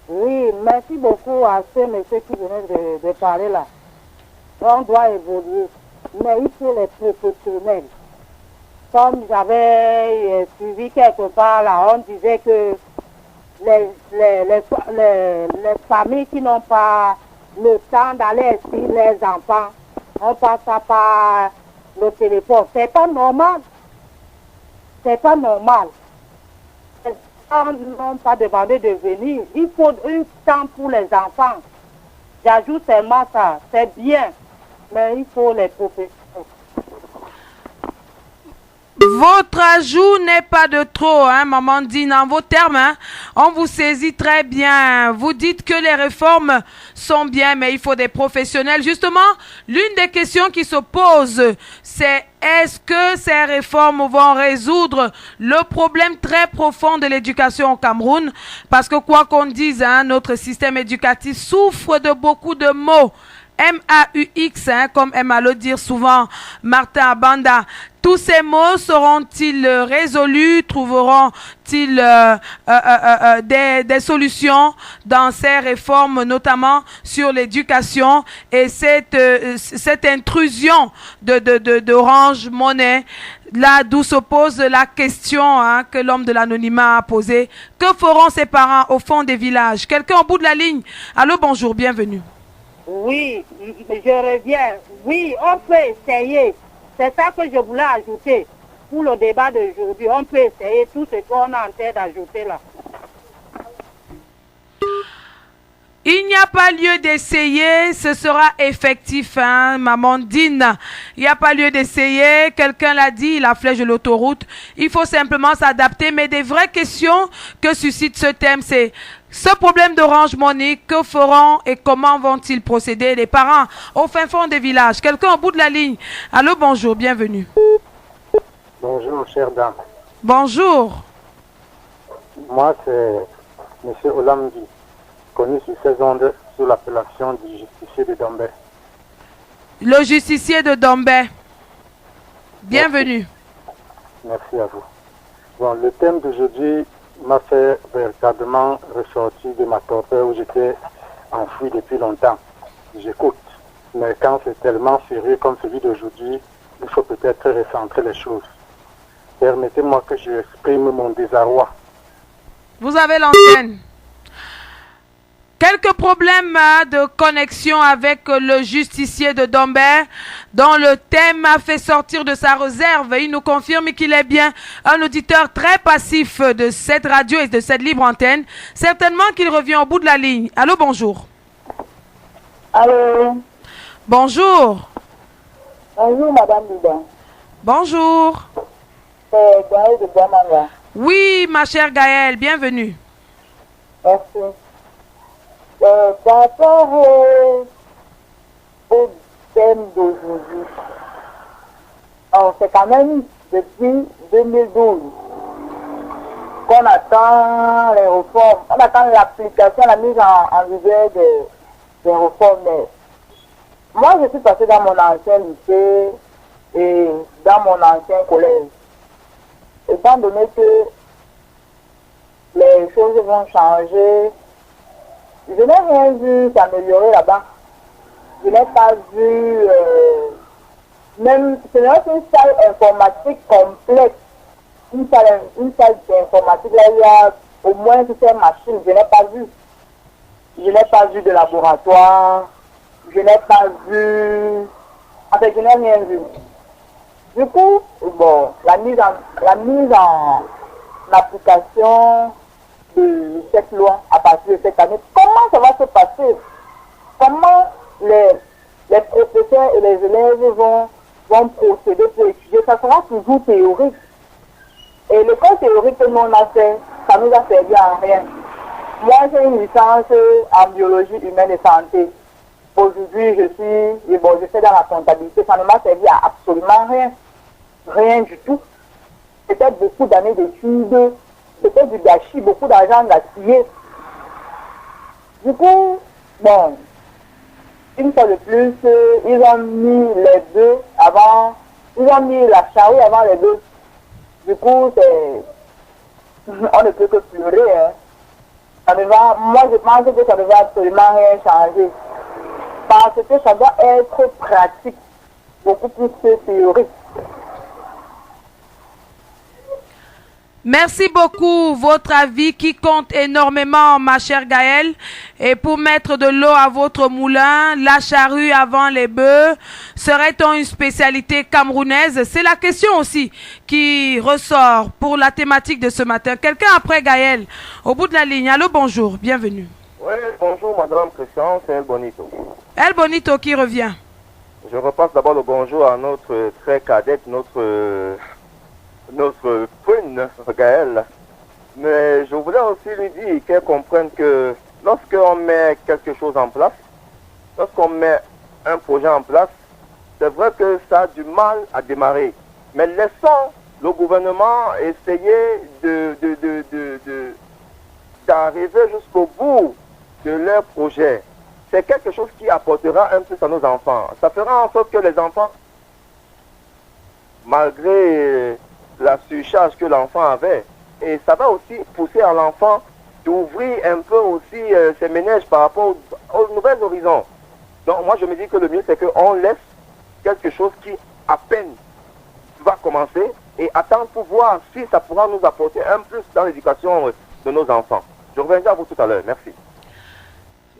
S5: Oui, merci beaucoup à ce monsieur qui venait de parler là. On doit évoluer, mais il faut les professionnels. Comme j'avais suivi quelque part là, on disait que les familles qui n'ont pas le temps d'aller inscrire les enfants, on passe par le téléphone. C'est pas normal. C'est pas normal. Les gens n'ont pas demandé de venir. Il faut un temps pour les enfants. J'ajoute seulement ça. C'est bien, mais il faut les professionnels.
S3: Votre ajout n'est pas de trop, hein, maman Dine. En vos termes, hein, on vous saisit très bien. Vous dites que les réformes sont bien, mais il faut des professionnels. Justement, l'une des questions qui se pose, c'est est-ce que ces réformes vont résoudre le problème très profond de l'éducation au Cameroun? Parce que quoi qu'on dise, hein, notre système éducatif souffre de beaucoup de maux. MAUX, hein, comme aime à le dire souvent Martin Abanda. Tous ces mots seront-ils résolus? Trouveront-ils des solutions dans ces réformes, notamment sur l'éducation et cette intrusion d'Orange Money, là d'où se pose la question, hein, que l'homme de l'anonymat a posée. Que feront ces parents au fond des villages? Quelqu'un au bout de la ligne? Allô, bonjour, bienvenue.
S5: Oui, je reviens. Oui, on peut essayer. C'est ça que je voulais ajouter pour le débat d'aujourd'hui. On peut essayer tout ce qu'on a en tête d'ajouter là.
S3: Il n'y a pas lieu d'essayer, ce sera effectif, hein, maman Dine. Il n'y a pas lieu d'essayer, quelqu'un l'a dit, la flèche de l'autoroute. Il faut simplement s'adapter, mais des vraies questions que suscite ce thème, c'est ce problème d'Orange Money, que feront et comment vont-ils procéder les parents au fin fond des villages? Quelqu'un au bout de la ligne? Allô, bonjour, bienvenue.
S7: Bonjour, chère dame.
S3: Bonjour.
S7: Moi, c'est M. Olamdi, connu sur ces ondes sous l'appellation du justicier de Dombé.
S3: Le justicier de Dombé. Bienvenue.
S7: Merci à vous. Bon, le thème d'aujourd'hui m'a fait véritablement ressortir de ma torpeur où j'étais enfoui depuis longtemps. J'écoute, mais quand c'est tellement sérieux comme celui d'aujourd'hui, il faut peut-être recentrer les choses. Permettez-moi que j'exprime mon désarroi.
S3: Vous avez l'antenne. Quelques problèmes de connexion avec le justicier de Dombé, dont le thème a fait sortir de sa réserve. Il nous confirme qu'il est bien un auditeur très passif de cette radio et de cette libre antenne. Certainement qu'il revient au bout de la ligne. Allô, bonjour.
S5: Allô.
S3: Bonjour.
S5: Bonjour, Madame Bida.
S3: Bonjour.
S5: C'est Gaël de Bamanga.
S3: Oui, ma chère Gaëlle, bienvenue.
S5: Merci. Par rapport au thème d'aujourd'hui, c'est quand même depuis 2012 qu'on attend les réformes, on attend l'application, la mise en vigueur des réformes. Moi, je suis passé dans mon ancien lycée et dans mon ancien collège. Étant donné que les choses vont changer, je n'ai rien vu s'améliorer là-bas. Je n'ai pas vu, même, ce n'est pas une salle informatique complète. Une salle informatique, là, il y a au moins toutes ces machines, je n'ai pas vu. Je n'ai pas vu de laboratoire, je n'ai pas vu, en fait, je n'ai rien vu. Du coup, bon, la mise en application de cette loi à partir de cette année, comment ça va se passer? Comment les professeurs et les élèves vont procéder pour étudier? Ça sera toujours théorique. Et l'école théorique que nous on a fait, ça nous a servi à rien. Moi, j'ai une licence en biologie humaine et santé. Aujourd'hui, je fais dans la comptabilité. Ça ne m'a servi à absolument rien. Rien du tout. C'était beaucoup d'années d'études. C'était du gâchis, beaucoup d'argent gaspillé. Du coup, bon, une fois de plus, ils ont mis les deux avant, ils ont mis la charrue avant les deux. Du coup, on ne peut que pleurer. Hein. Moi, je pense que ça ne va absolument rien changer. Parce que ça doit être pratique, beaucoup plus que théorique.
S3: Merci beaucoup. Votre avis qui compte énormément, ma chère Gaëlle. Et pour mettre de l'eau à votre moulin, la charrue avant les bœufs, serait-on une spécialité camerounaise? C'est la question aussi qui ressort pour la thématique de ce matin. Quelqu'un après Gaëlle, au bout de la ligne. Allô, bonjour, bienvenue.
S4: Oui, bonjour Madame Christian, c'est El Bonito.
S3: El Bonito qui revient.
S4: Je repasse d'abord le bonjour à notre très cadette, notre queen, Gaëlle. Mais je voulais aussi lui dire qu'elle comprenne que lorsqu'on met quelque chose en place, lorsqu'on met un projet en place, c'est vrai que ça a du mal à démarrer. Mais laissons le gouvernement essayer d'arriver jusqu'au bout de leur projet. C'est quelque chose qui apportera un plus à nos enfants. Ça fera en sorte que les enfants, malgré la surcharge que l'enfant avait, et ça va aussi pousser à l'enfant d'ouvrir un peu aussi ses ménages par rapport aux nouveaux horizons. Donc moi je me dis que le mieux c'est qu'on laisse quelque chose qui à peine va commencer et attendre pour voir si ça pourra nous apporter un plus dans l'éducation de nos enfants. Je reviendrai à vous tout à l'heure. Merci.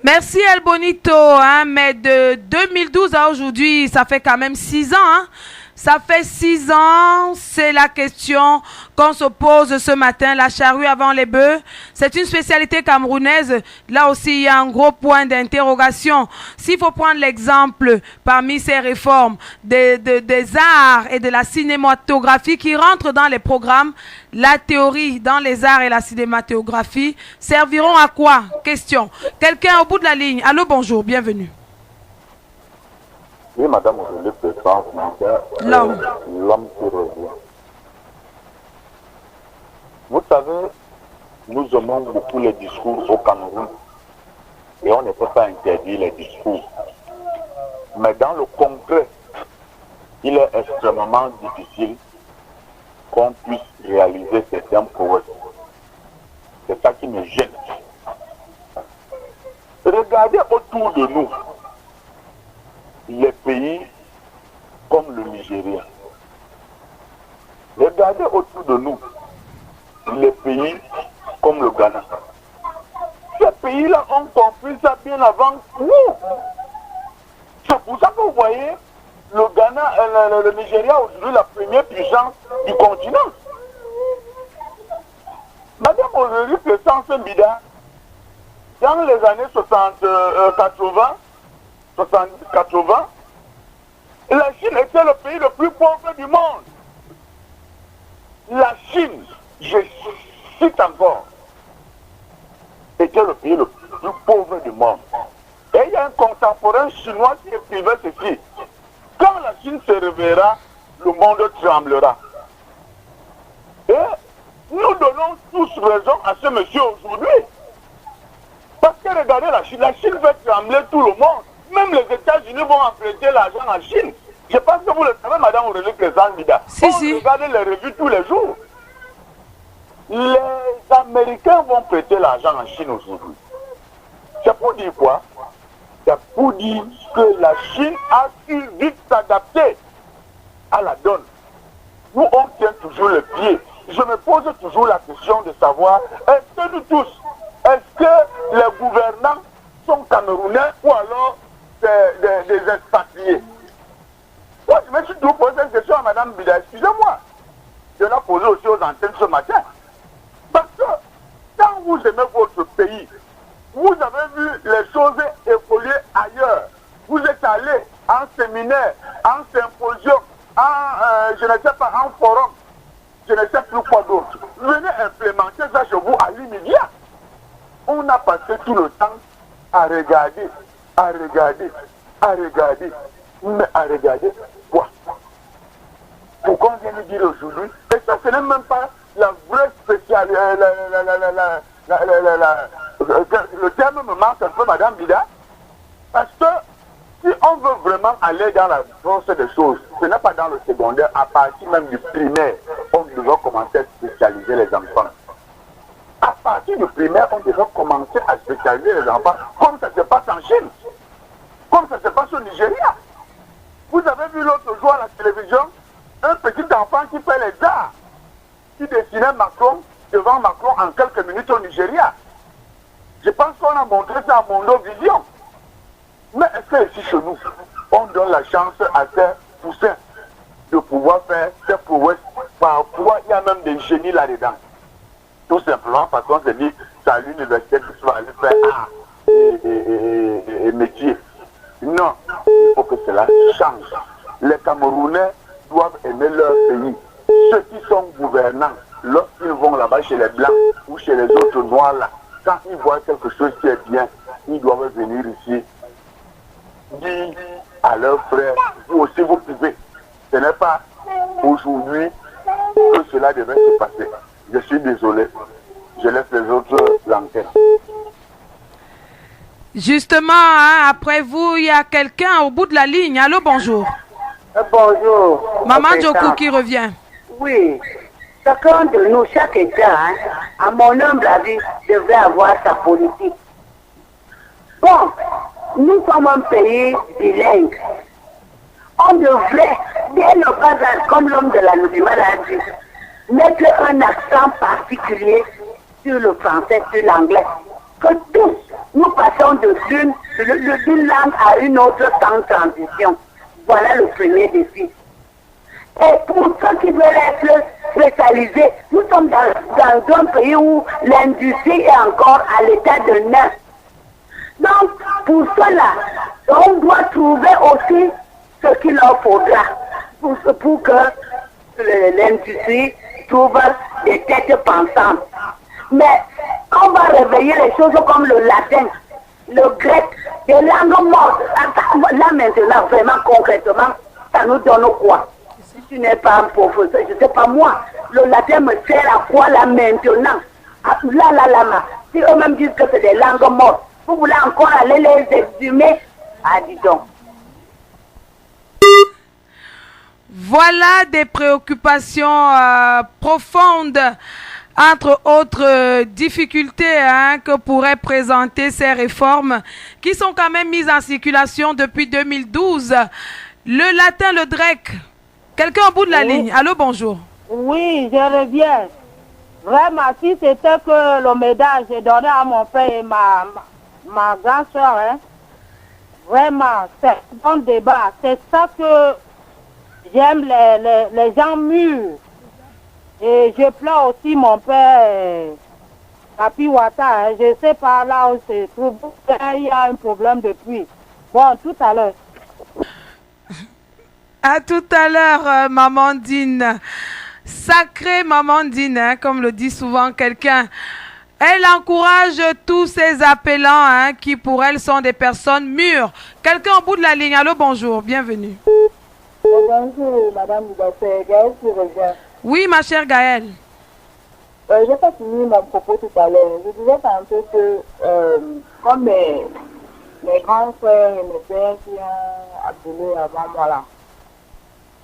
S3: Merci El Bonito, hein, mais de 2012 à aujourd'hui, ça fait quand même 6 ans, hein. Ça fait 6 ans, c'est la question qu'on se pose ce matin, la charrue avant les bœufs. C'est une spécialité camerounaise. Là aussi, il y a un gros point d'interrogation. S'il faut prendre l'exemple parmi ces réformes des arts et de la cinématographie qui rentrent dans les programmes, la théorie dans les arts et la cinématographie serviront à quoi? Question. Quelqu'un au bout de la ligne. Allô, bonjour, bienvenue.
S7: Oui, madame, je le président, l'homme qui revient. Vous savez, nous aimons beaucoup les discours au Cameroun et on ne peut pas interdire les discours. Mais dans le concret, il est extrêmement difficile qu'on puisse réaliser certains projets. C'est ça qui me gêne. Regardez autour de nous les pays comme le Nigeria. Regardez autour de nous les pays comme le Ghana. Ces pays-là ont compris ça bien avant nous. C'est pour ça que vous voyez le Ghana, le Nigeria aujourd'hui la première puissance du continent. Madame aujourd'hui, Clémence Mbida, dans les années 70-80, la Chine était le pays le plus pauvre du monde. La Chine, je cite encore, était le pays le plus pauvre du monde. Et il y a un contemporain chinois qui écrivait ceci: quand la Chine se réveillera, le monde tremblera. Et nous donnons tous raison à ce monsieur aujourd'hui. Parce que regardez la Chine fait trembler tout le monde. Même les États-Unis vont emprunter l'argent en Chine. Je pense que vous le savez, madame Aurélie Clézanne-Bida. On regarde les revues tous les jours. Les Américains vont prêter l'argent en Chine aujourd'hui. C'est pour dire quoi? C'est pour dire que la Chine a su vite s'adapter à la donne. Nous, on tient toujours le pied. Je me pose toujours la question de savoir, est-ce que nous tous, est-ce que les gouvernants sont camerounais ou alors des expatriés? Moi, je me suis toujours posé cette question à Mme Bida. Excusez-moi. Je l'ai posé aussi aux antennes ce matin. Parce que quand vous aimez votre pays, vous avez vu les choses évoluer ailleurs. Vous êtes allé en séminaire, en symposium, je ne sais pas, en forum, je ne sais plus quoi d'autre. Venez implémenter ça chez vous à l'immédiat. On a passé tout le temps à regarder, mais à regarder quoi? Pourquoi on vient de dire aujourd'hui? Et ça, ce n'est même pas la vraie spécialité. Le terme me manque un peu, Madame Bida, parce que si on veut vraiment aller dans la force des choses, ce n'est pas dans le secondaire, à partir même du primaire, on devrait commencer à spécialiser les enfants. À partir du primaire, on devrait commencer à spécialiser les enfants, comme ça se passe en Chine, comme ça se passe au Nigeria. Vous avez vu l'autre jour à la télévision, un petit enfant qui fait les arts, qui dessinait Macron devant Macron en quelques minutes au Nigeria. Je pense qu'on a montré ça à Mondo Vision. Mais est-ce que ici chez nous, on donne la chance à ces poussins de pouvoir faire ces prouesses? Parfois, il y a même des génies là-dedans. Tout simplement parce qu'on se dit, c'est à l'université que tu vas aller faire art et métier. Non, il faut que cela change. Les Camerounais doivent aimer leur pays. Ceux qui sont
S2: autres noirs là, quand ils voient quelque chose qui est bien, ils doivent venir ici, dire à leurs frères, vous aussi vous pouvez. Ce n'est pas aujourd'hui que cela devait se passer. Je suis désolé. Je laisse les autres l'enquête.
S3: Justement, hein, après vous, il y a quelqu'un au bout de la ligne. Allô, bonjour.
S6: Bonjour.
S3: Maman Djokou qui revient.
S6: Oui. Chacun de nous, chaque État, hein, à mon humble avis, devrait avoir sa politique. Bon, nous sommes un pays bilingue. On devrait, dès le bas âge, comme l'homme de la maladie, mettre un accent particulier sur le français, sur l'anglais. Que tous, nous passons d'une langue à une autre sans transition. Voilà le premier défi. Et pour ceux qui veulent être spécialisés, nous sommes dans un pays où l'industrie est encore à l'état de neuf. Donc, pour cela, on doit trouver aussi ce qu'il leur faudra pour que l'industrie trouve des têtes pensantes. Mais on va réveiller les choses comme le latin, le grec, les langues mortes. Là maintenant, vraiment concrètement, ça nous donne quoi? Si tu n'es pas un professeur, je ne sais pas moi, le latin me sert à quoi là maintenant? Là, si eux-mêmes disent que c'est des langues mortes, vous voulez encore aller les exhumer? Ah, dis donc.
S3: Voilà des préoccupations profondes, entre autres difficultés que pourraient présenter ces réformes qui sont quand même mises en circulation depuis 2012. Le latin, le grec. Quelqu'un au bout de la ligne. Allô, bonjour.
S5: Oui, je reviens. Vraiment, si c'était que le médaille j'ai donné à mon père et ma grande soeur, hein, vraiment, c'est un bon débat. C'est ça que j'aime, les gens mûrs. Et je pleure aussi mon père, Papi Ouattara. Hein. Je sais pas là où c'est trouve. Il y a un problème depuis. Bon, tout à l'heure.
S3: À tout à l'heure, Maman Dine. Sacrée Maman Dine, hein, comme le dit souvent quelqu'un. Elle encourage tous ces appelants qui pour elle sont des personnes mûres. Quelqu'un au bout de la ligne. Allô, bonjour, bienvenue.
S5: Bonjour, Madame Boubassé. Gaëlle qui revient.
S3: Oui, ma chère Gaëlle.
S5: Je n'ai pas fini mon propos tout à l'heure. Je disais un peu que, comme mes grands frères et mes pères qui ont appelé avant moi là,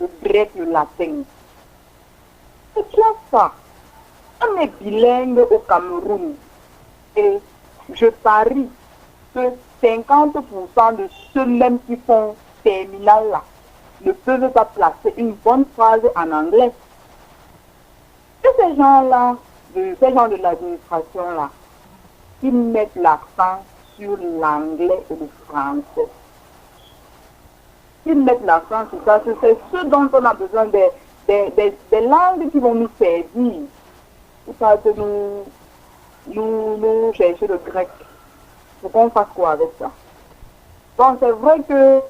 S5: le grec, le latin. C'est bien ça. On est bilingue au Cameroun. Et je parie que 50% de ceux-mêmes qui font terminal là ne peuvent pas placer une bonne phrase en anglais. Et ces gens-là, ces gens de l'administration-là, qui mettent l'accent sur l'anglais et le français. Ils mettent l'accent sur ça, c'est ce dont on a besoin des langues qui vont nous servir. Il faut que nous chercher le grec. Il faut qu'on fasse quoi avec ça? Bon, c'est vrai que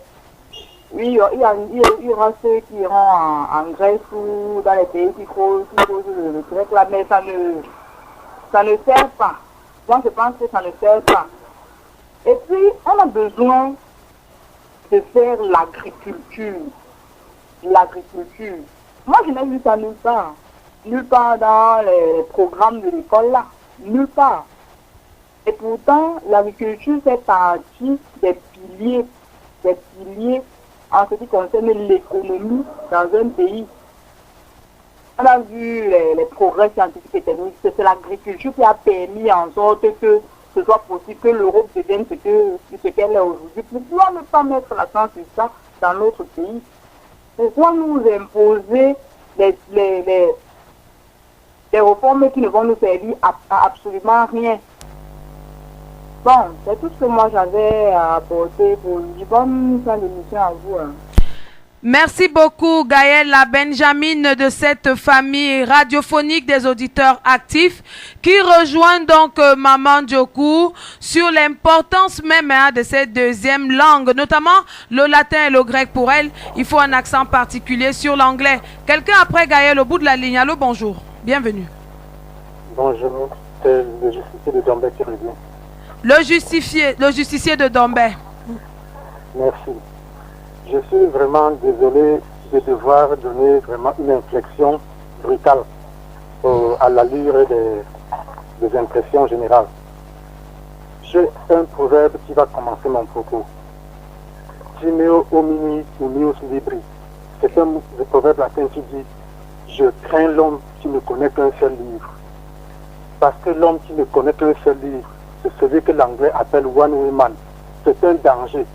S5: oui, il y aura ceux qui iront en Grèce ou dans les pays qui causent le grec là, mais ça ne sert pas. Donc je pense que ça ne sert pas. Et puis, on a besoin de faire l'agriculture. L'agriculture. Moi, je n'ai vu ça nulle part. Nulle part dans les programmes de l'école là. Nulle part. Et pourtant, l'agriculture fait partie des piliers en ce qui concerne l'économie dans un pays. On a vu les progrès scientifiques et techniques. C'est l'agriculture qui a permis en sorte que ce soit possible que l'Europe devienne ce qu'elle est aujourd'hui. Pourquoi ne pas mettre l'accent sur ça dans notre pays? Pourquoi nous imposer des réformes qui ne vont nous servir à absolument rien? Bon, c'est tout ce que moi j'avais à apporter pour une bonne fin d'émission à vous. Hein.
S3: Merci beaucoup Gaëlle, la Benjamine de cette famille radiophonique des auditeurs actifs qui rejoint donc Maman Djokou sur l'importance même de cette deuxième langue, notamment le latin et le grec. Pour elle, il faut un accent particulier sur l'anglais. Quelqu'un après Gaëlle au bout de la ligne. Allô, bonjour, bienvenue.
S7: Bonjour. C'est le justicier de Dombé qui revient.
S3: Le justicier de Dombé.
S7: Merci. Je suis vraiment désolé de devoir donner vraiment une inflexion brutale à l'allure des impressions générales. J'ai un proverbe qui va commencer mon propos. Timeo homini unius libri. C'est un proverbe latin qui dit « Je crains l'homme qui ne connaît qu'un seul livre ». Parce que l'homme qui ne connaît qu'un seul livre, c'est celui que l'anglais appelle one way man. C'est un danger.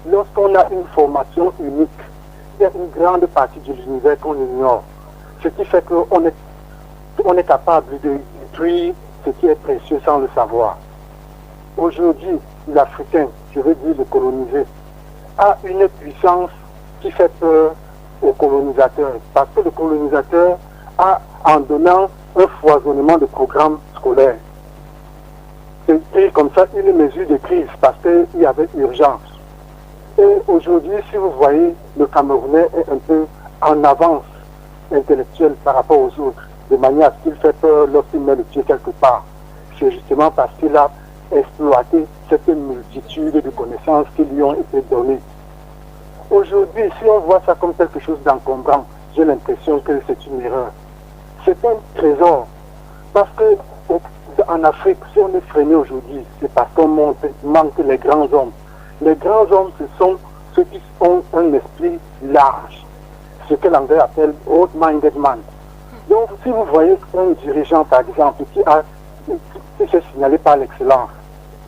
S7: Lorsqu'on a une formation unique, il y a une grande partie de l'univers qu'on ignore. Ce qui fait qu'on est capable de détruire ce qui est précieux sans le savoir. Aujourd'hui, l'Africain, je veux dire le colonisé, a une puissance qui fait peur aux colonisateurs. Parce que le colonisateur a, en donnant un foisonnement de programmes scolaires, c'est comme ça une mesure de crise parce qu'il y avait urgence. Et aujourd'hui, si vous voyez, le Camerounais est un peu en avance intellectuelle par rapport aux autres, de manière à ce qu'il fait peur lorsqu'il met le pied quelque part. C'est justement parce qu'il a exploité cette multitude de connaissances qui lui ont été données. Aujourd'hui, si on voit ça comme quelque chose d'encombrant, j'ai l'impression que c'est une erreur. C'est un trésor. Parce que en Afrique, si on est freiné aujourd'hui, c'est parce qu'on manque les grands hommes. Les grands hommes, ce sont ceux qui ont un esprit large, ce que l'anglais appelle old-minded man. Donc, si vous voyez un dirigeant, par exemple, qui s'est signalé par l'excellence,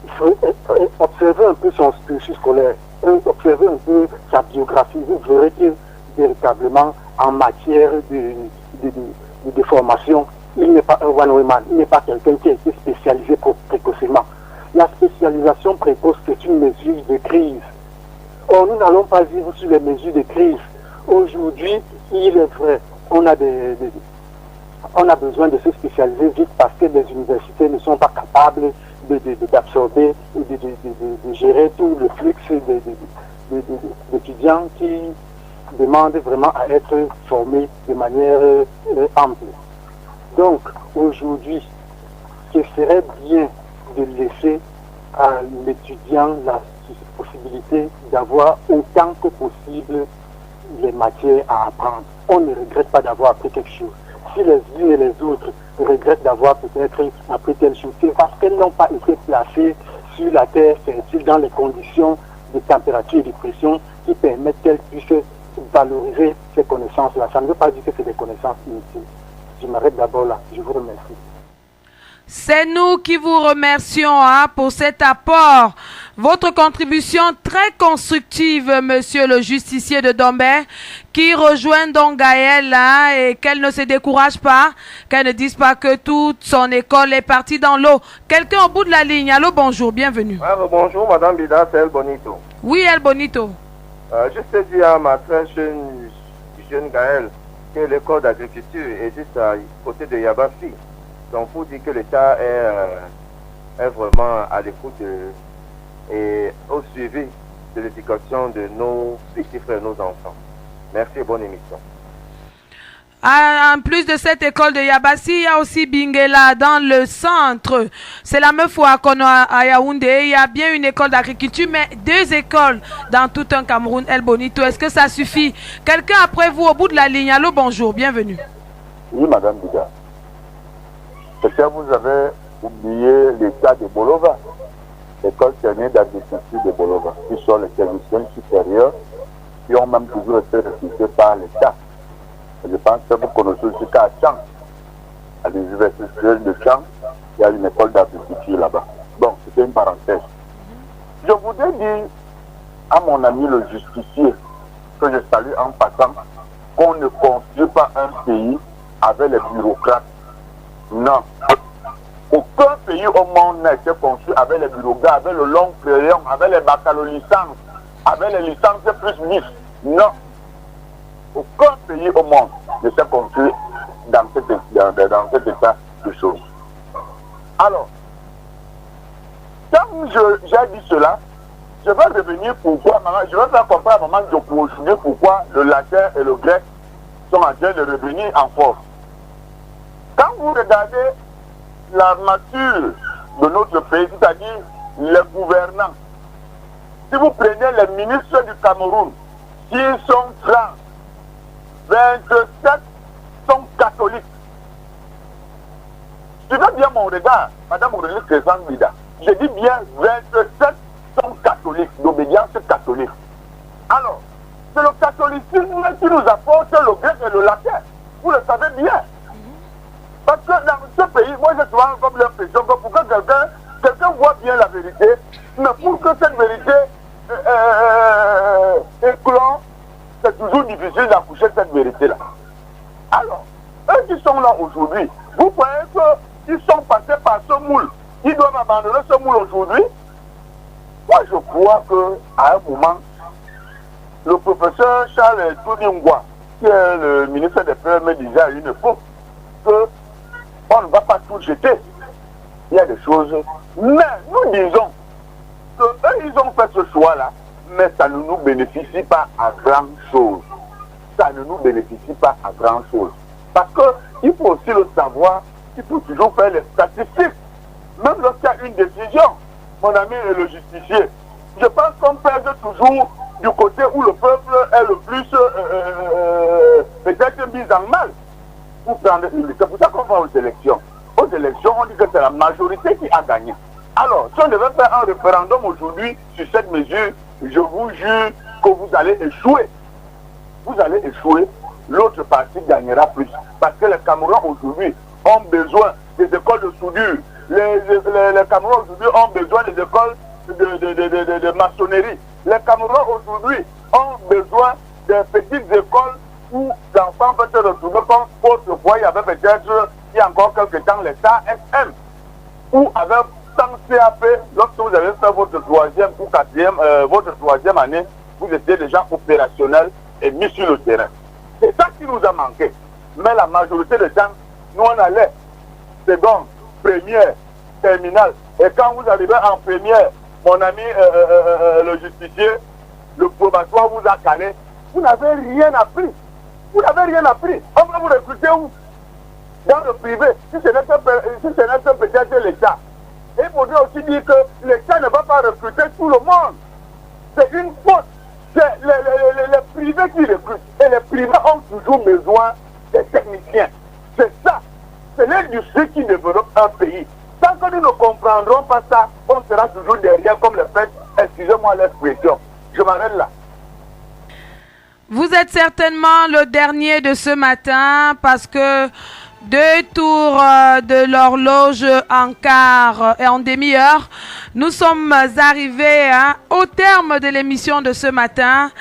S7: il faut observer un peu son cursus scolaire, observer un peu sa biographie, vous verrez que véritablement, en matière de formation, il n'est pas un one-way man, il n'est pas quelqu'un qui a été spécialisé précocement. La spécialisation précoce, c'est une mesure de crise. Or, nous n'allons pas vivre sur les mesures de crise. Aujourd'hui, il est vrai, on a besoin de se spécialiser vite parce que les universités ne sont pas capables d'absorber ou de gérer tout le flux d'étudiants qui demandent vraiment à être formés de manière ample. Donc, aujourd'hui, ce serait bien de laisser à l'étudiant la possibilité d'avoir autant que possible les matières à apprendre. On ne regrette pas d'avoir appris quelque chose. Si les unes et les autres regrettent d'avoir peut-être appris telle chose, c'est parce qu'elles n'ont pas été placées sur la terre fertile dans les conditions de température et de pression qui permettent qu'elles puissent valoriser ces connaissances-là. Ça ne veut pas dire que c'est des connaissances inutiles. Je m'arrête d'abord là. Je vous remercie.
S3: C'est nous qui vous remercions pour cet apport. Votre contribution très constructive, monsieur le justicier de Dombé, qui rejoint donc Gaëlle et qu'elle ne se décourage pas, qu'elle ne dise pas que toute son école est partie dans l'eau. Quelqu'un au bout de la ligne. Allô, bonjour, bienvenue.
S4: Bonjour, Madame Bida, c'est El Bonito.
S3: Oui, El Bonito.
S4: Je sais dire à ma très jeune Gaëlle que l'école d'agriculture existe à côté de Yabassi. Donc, il faut dire que l'État est vraiment à l'écoute et au suivi de l'éducation de nos petits frères et nos enfants. Merci et bonne émission.
S3: En plus de cette école de Yabassi, il y a aussi Bingela dans le centre. C'est la même fois qu'on a à Yaoundé. Il y a bien une école d'agriculture, mais 2 écoles dans tout un Cameroun. El Bonito, est-ce que ça suffit? Quelqu'un après vous au bout de la ligne. Allô, bonjour, bienvenue.
S8: Oui, Madame Bida. C'est que vous avez oublié l'état de Bolova, l'école technique d'agriculture de Bolova, qui sont les techniciens supérieurs qui ont même toujours été recrutés par l'État. Je pense que vous connaissez aussi qu'à Tchang, à l'université de Tchang, il y a une école d'agriculture là-bas. Bon, c'était une parenthèse. Je voudrais dire à mon ami le justicier, que je salue en passant, qu'on ne construit pas un pays avec les bureaucrates. Non. Aucun pays au monde n'a été construit avec les bureaucrates, avec le long crayon, avec les baccalauréats, avec les licences plus 10. Non. Aucun pays au monde ne s'est construit dans cet état de choses. Alors, quand j'ai dit cela, je vais revenir pourquoi, je vais faire comprendre à maman de pourquoi le latin et le grec sont en train de revenir en force. Quand vous regardez l'armature de notre pays, c'est-à-dire les gouvernants. Si vous prenez les ministres du Cameroun, s'ils sont 30, 27 sont catholiques. Suivez bien mon regard, Madame Aurélie Crescent Bida. Je dis bien 27 sont catholiques, d'obédience catholique. Alors, c'est le catholicisme qui nous apporte le grec et le latin. Vous le savez bien. Parce que dans ce pays, moi j'ai souvent comme l'impression que pour que quelqu'un voit bien la vérité, mais pour que cette vérité éclore, c'est toujours difficile d'accoucher cette vérité-là. Alors, eux qui sont là aujourd'hui, vous croyez qu'ils sont passés par ce moule, ils doivent abandonner ce moule aujourd'hui? Moi je crois qu'à un moment, le professeur Charles Touniungwa, qui est le ministre des Pères, me disait à une époque qu'on ne va pas tout jeter. Il y a des choses. Mais nous disons qu'eux, ils ont fait ce choix-là, mais ça ne nous bénéficie pas à grand-chose. Ça ne nous bénéficie pas à grand-chose. Parce qu'il faut aussi le savoir, il faut toujours faire les statistiques. Même lorsqu'il y a une décision, mon ami est le justicier. Je pense qu'on perd toujours du côté où le peuple est le plus peut-être mis en mal. C'est pour ça qu'on va aux élections. Aux élections, on dit que c'est la majorité qui a gagné. Alors, si on devait faire un référendum aujourd'hui sur cette mesure, je vous jure que vous allez échouer. Vous allez échouer, l'autre partie gagnera plus. Parce que les Camerounais aujourd'hui ont besoin des écoles de soudure. Les Camerounais aujourd'hui ont besoin des écoles de maçonnerie. Les Camerounais aujourd'hui ont besoin de petites écoles où l'enfant peut se retrouver comme autrefois il y avait peut-être, il y a encore quelques temps, l'État FM, ou avec tant CAP, lorsque vous avez fait votre troisième ou quatrième, votre troisième année, vous étiez déjà opérationnel et mis sur le terrain. C'est ça qui nous a manqué. Mais la majorité des temps, nous on allait seconde, première, terminale. Et quand vous arrivez en première, mon ami le justicier, le probatoire vous a calé, vous n'avez rien appris. Vous n'avez rien appris. On va vous recruter où? Dans le privé, si ce n'est que peut-être l'État. Et il faudrait aussi dire que l'État ne va pas recruter tout le monde. C'est une faute. C'est les privés qui recrutent. Et les privés ont toujours besoin des techniciens. C'est ça. C'est l'industrie qui développe un pays. Tant que nous ne comprendrons pas ça, on sera toujours derrière comme le fait, excusez-moi l'expression. Je m'arrête là.
S3: Vous êtes certainement le dernier de ce matin parce que 2 tours de l'horloge en quart et en demi-heure, nous sommes arrivés au terme de l'émission de ce matin.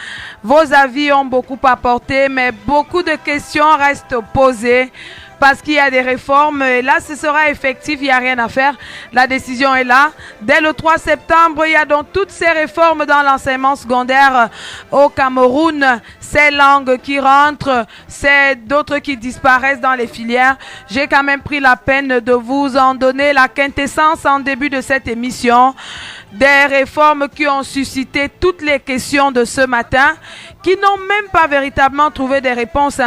S3: Vos avis ont beaucoup apporté, mais beaucoup de questions restent posées. Parce qu'il y a des réformes, et là ce sera effectif, il n'y a rien à faire. La décision est là. Dès le 3 septembre, il y a donc toutes ces réformes dans l'enseignement secondaire au Cameroun. Ces langues qui rentrent, c'est d'autres qui disparaissent dans les filières. J'ai quand même pris la peine de vous en donner la quintessence en début de cette émission. Des réformes qui ont suscité toutes les questions de ce matin, qui n'ont même pas véritablement trouvé des réponses.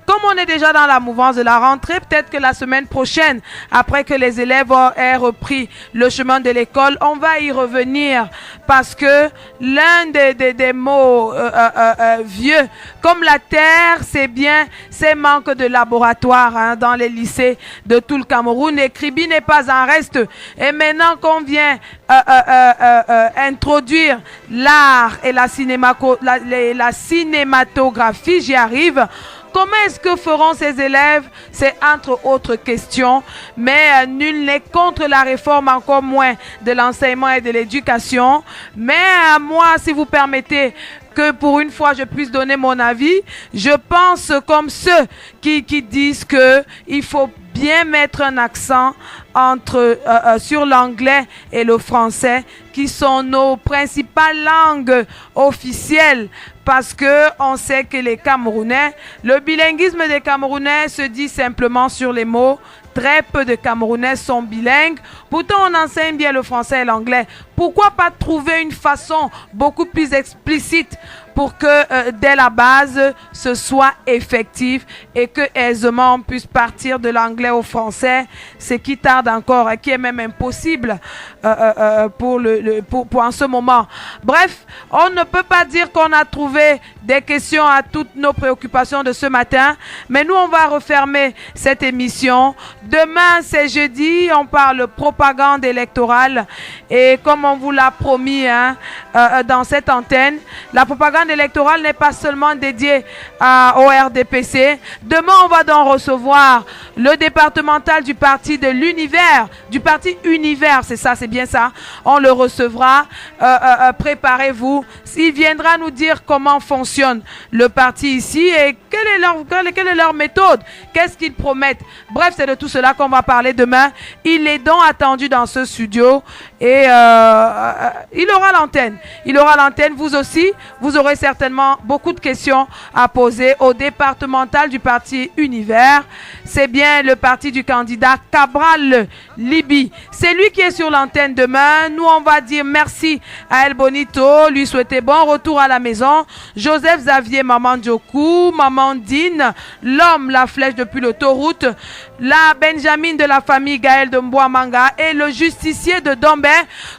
S3: Comme on est déjà dans la mouvance de la rentrée, peut-être que la semaine prochaine, après que les élèves aient repris le chemin de l'école, on va y revenir parce que l'un des mots vieux, comme la terre, c'est bien ces manques de laboratoire dans les lycées de tout le Cameroun. Et Kribi n'est pas en reste. Et maintenant qu'on vient introduire l'art et la cinématographie, j'y arrive. Comment est-ce que feront ces élèves? C'est entre autres questions, mais nul n'est contre la réforme, encore moins de l'enseignement et de l'éducation. Mais moi, si vous permettez que pour une fois je puisse donner mon avis, je pense comme ceux qui disent que il faut bien mettre un accent sur l'anglais et le français, qui sont nos principales langues officielles, parce que on sait que les Camerounais, le bilinguisme des Camerounais se dit simplement sur les mots. Très peu de Camerounais sont bilingues. Pourtant, on enseigne bien le français et l'anglais. Pourquoi pas trouver une façon beaucoup plus explicite pour que dès la base, ce soit effectif et que aisément on puisse partir de l'anglais au français, ce qui tarde encore et qui est même impossible pour en ce moment. Bref, on ne peut pas dire qu'on a trouvé des questions à toutes nos préoccupations de ce matin, mais nous, on va refermer cette émission. Demain, c'est jeudi, on parle propagande électorale et comme on vous l'a promis dans cette antenne, la propagande électorale n'est pas seulement dédiée au RDPC. Demain, on va donc recevoir le départemental du parti de l'univers, du parti Univers, c'est ça, c'est bien ça. On le recevra, préparez-vous. Il viendra nous dire comment fonctionne le parti ici et quelle est leur méthode, qu'est-ce qu'ils promettent. Bref, c'est de tout cela qu'on va parler demain. Il est donc attendu dans ce studio et il aura l'antenne. Il aura l'antenne, vous aussi, vous aurez certainement beaucoup de questions à poser au départemental du parti Univers. C'est bien le parti du candidat Cabral Libi. C'est lui qui est sur l'antenne demain. Nous, on va dire merci à El Bonito, lui souhaiter bon retour à la maison. Joseph Xavier, Maman Djokou, Maman Dine, l'homme, la flèche depuis l'autoroute, la Benjamin de la famille Gaël de Mbouamanga et le justicier de Dombé,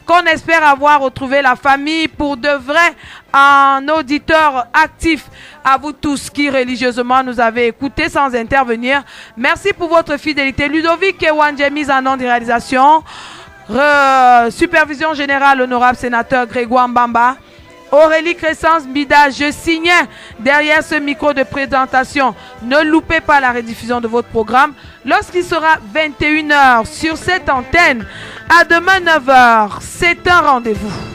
S3: qu'on espère avoir retrouvé la famille pour de vrai, un auditeur actif. À vous tous qui religieusement nous avez écoutés sans intervenir. Merci pour votre fidélité. Ludovic Kewanje, mise en nom de réalisation. Supervision générale, honorable sénateur Grégoire Mbamba. Aurélie Crescence Bida, je signais derrière ce micro de présentation. Ne loupez pas la rediffusion de votre programme lorsqu'il sera 21h sur cette antenne. À demain 9h. C'est un rendez-vous.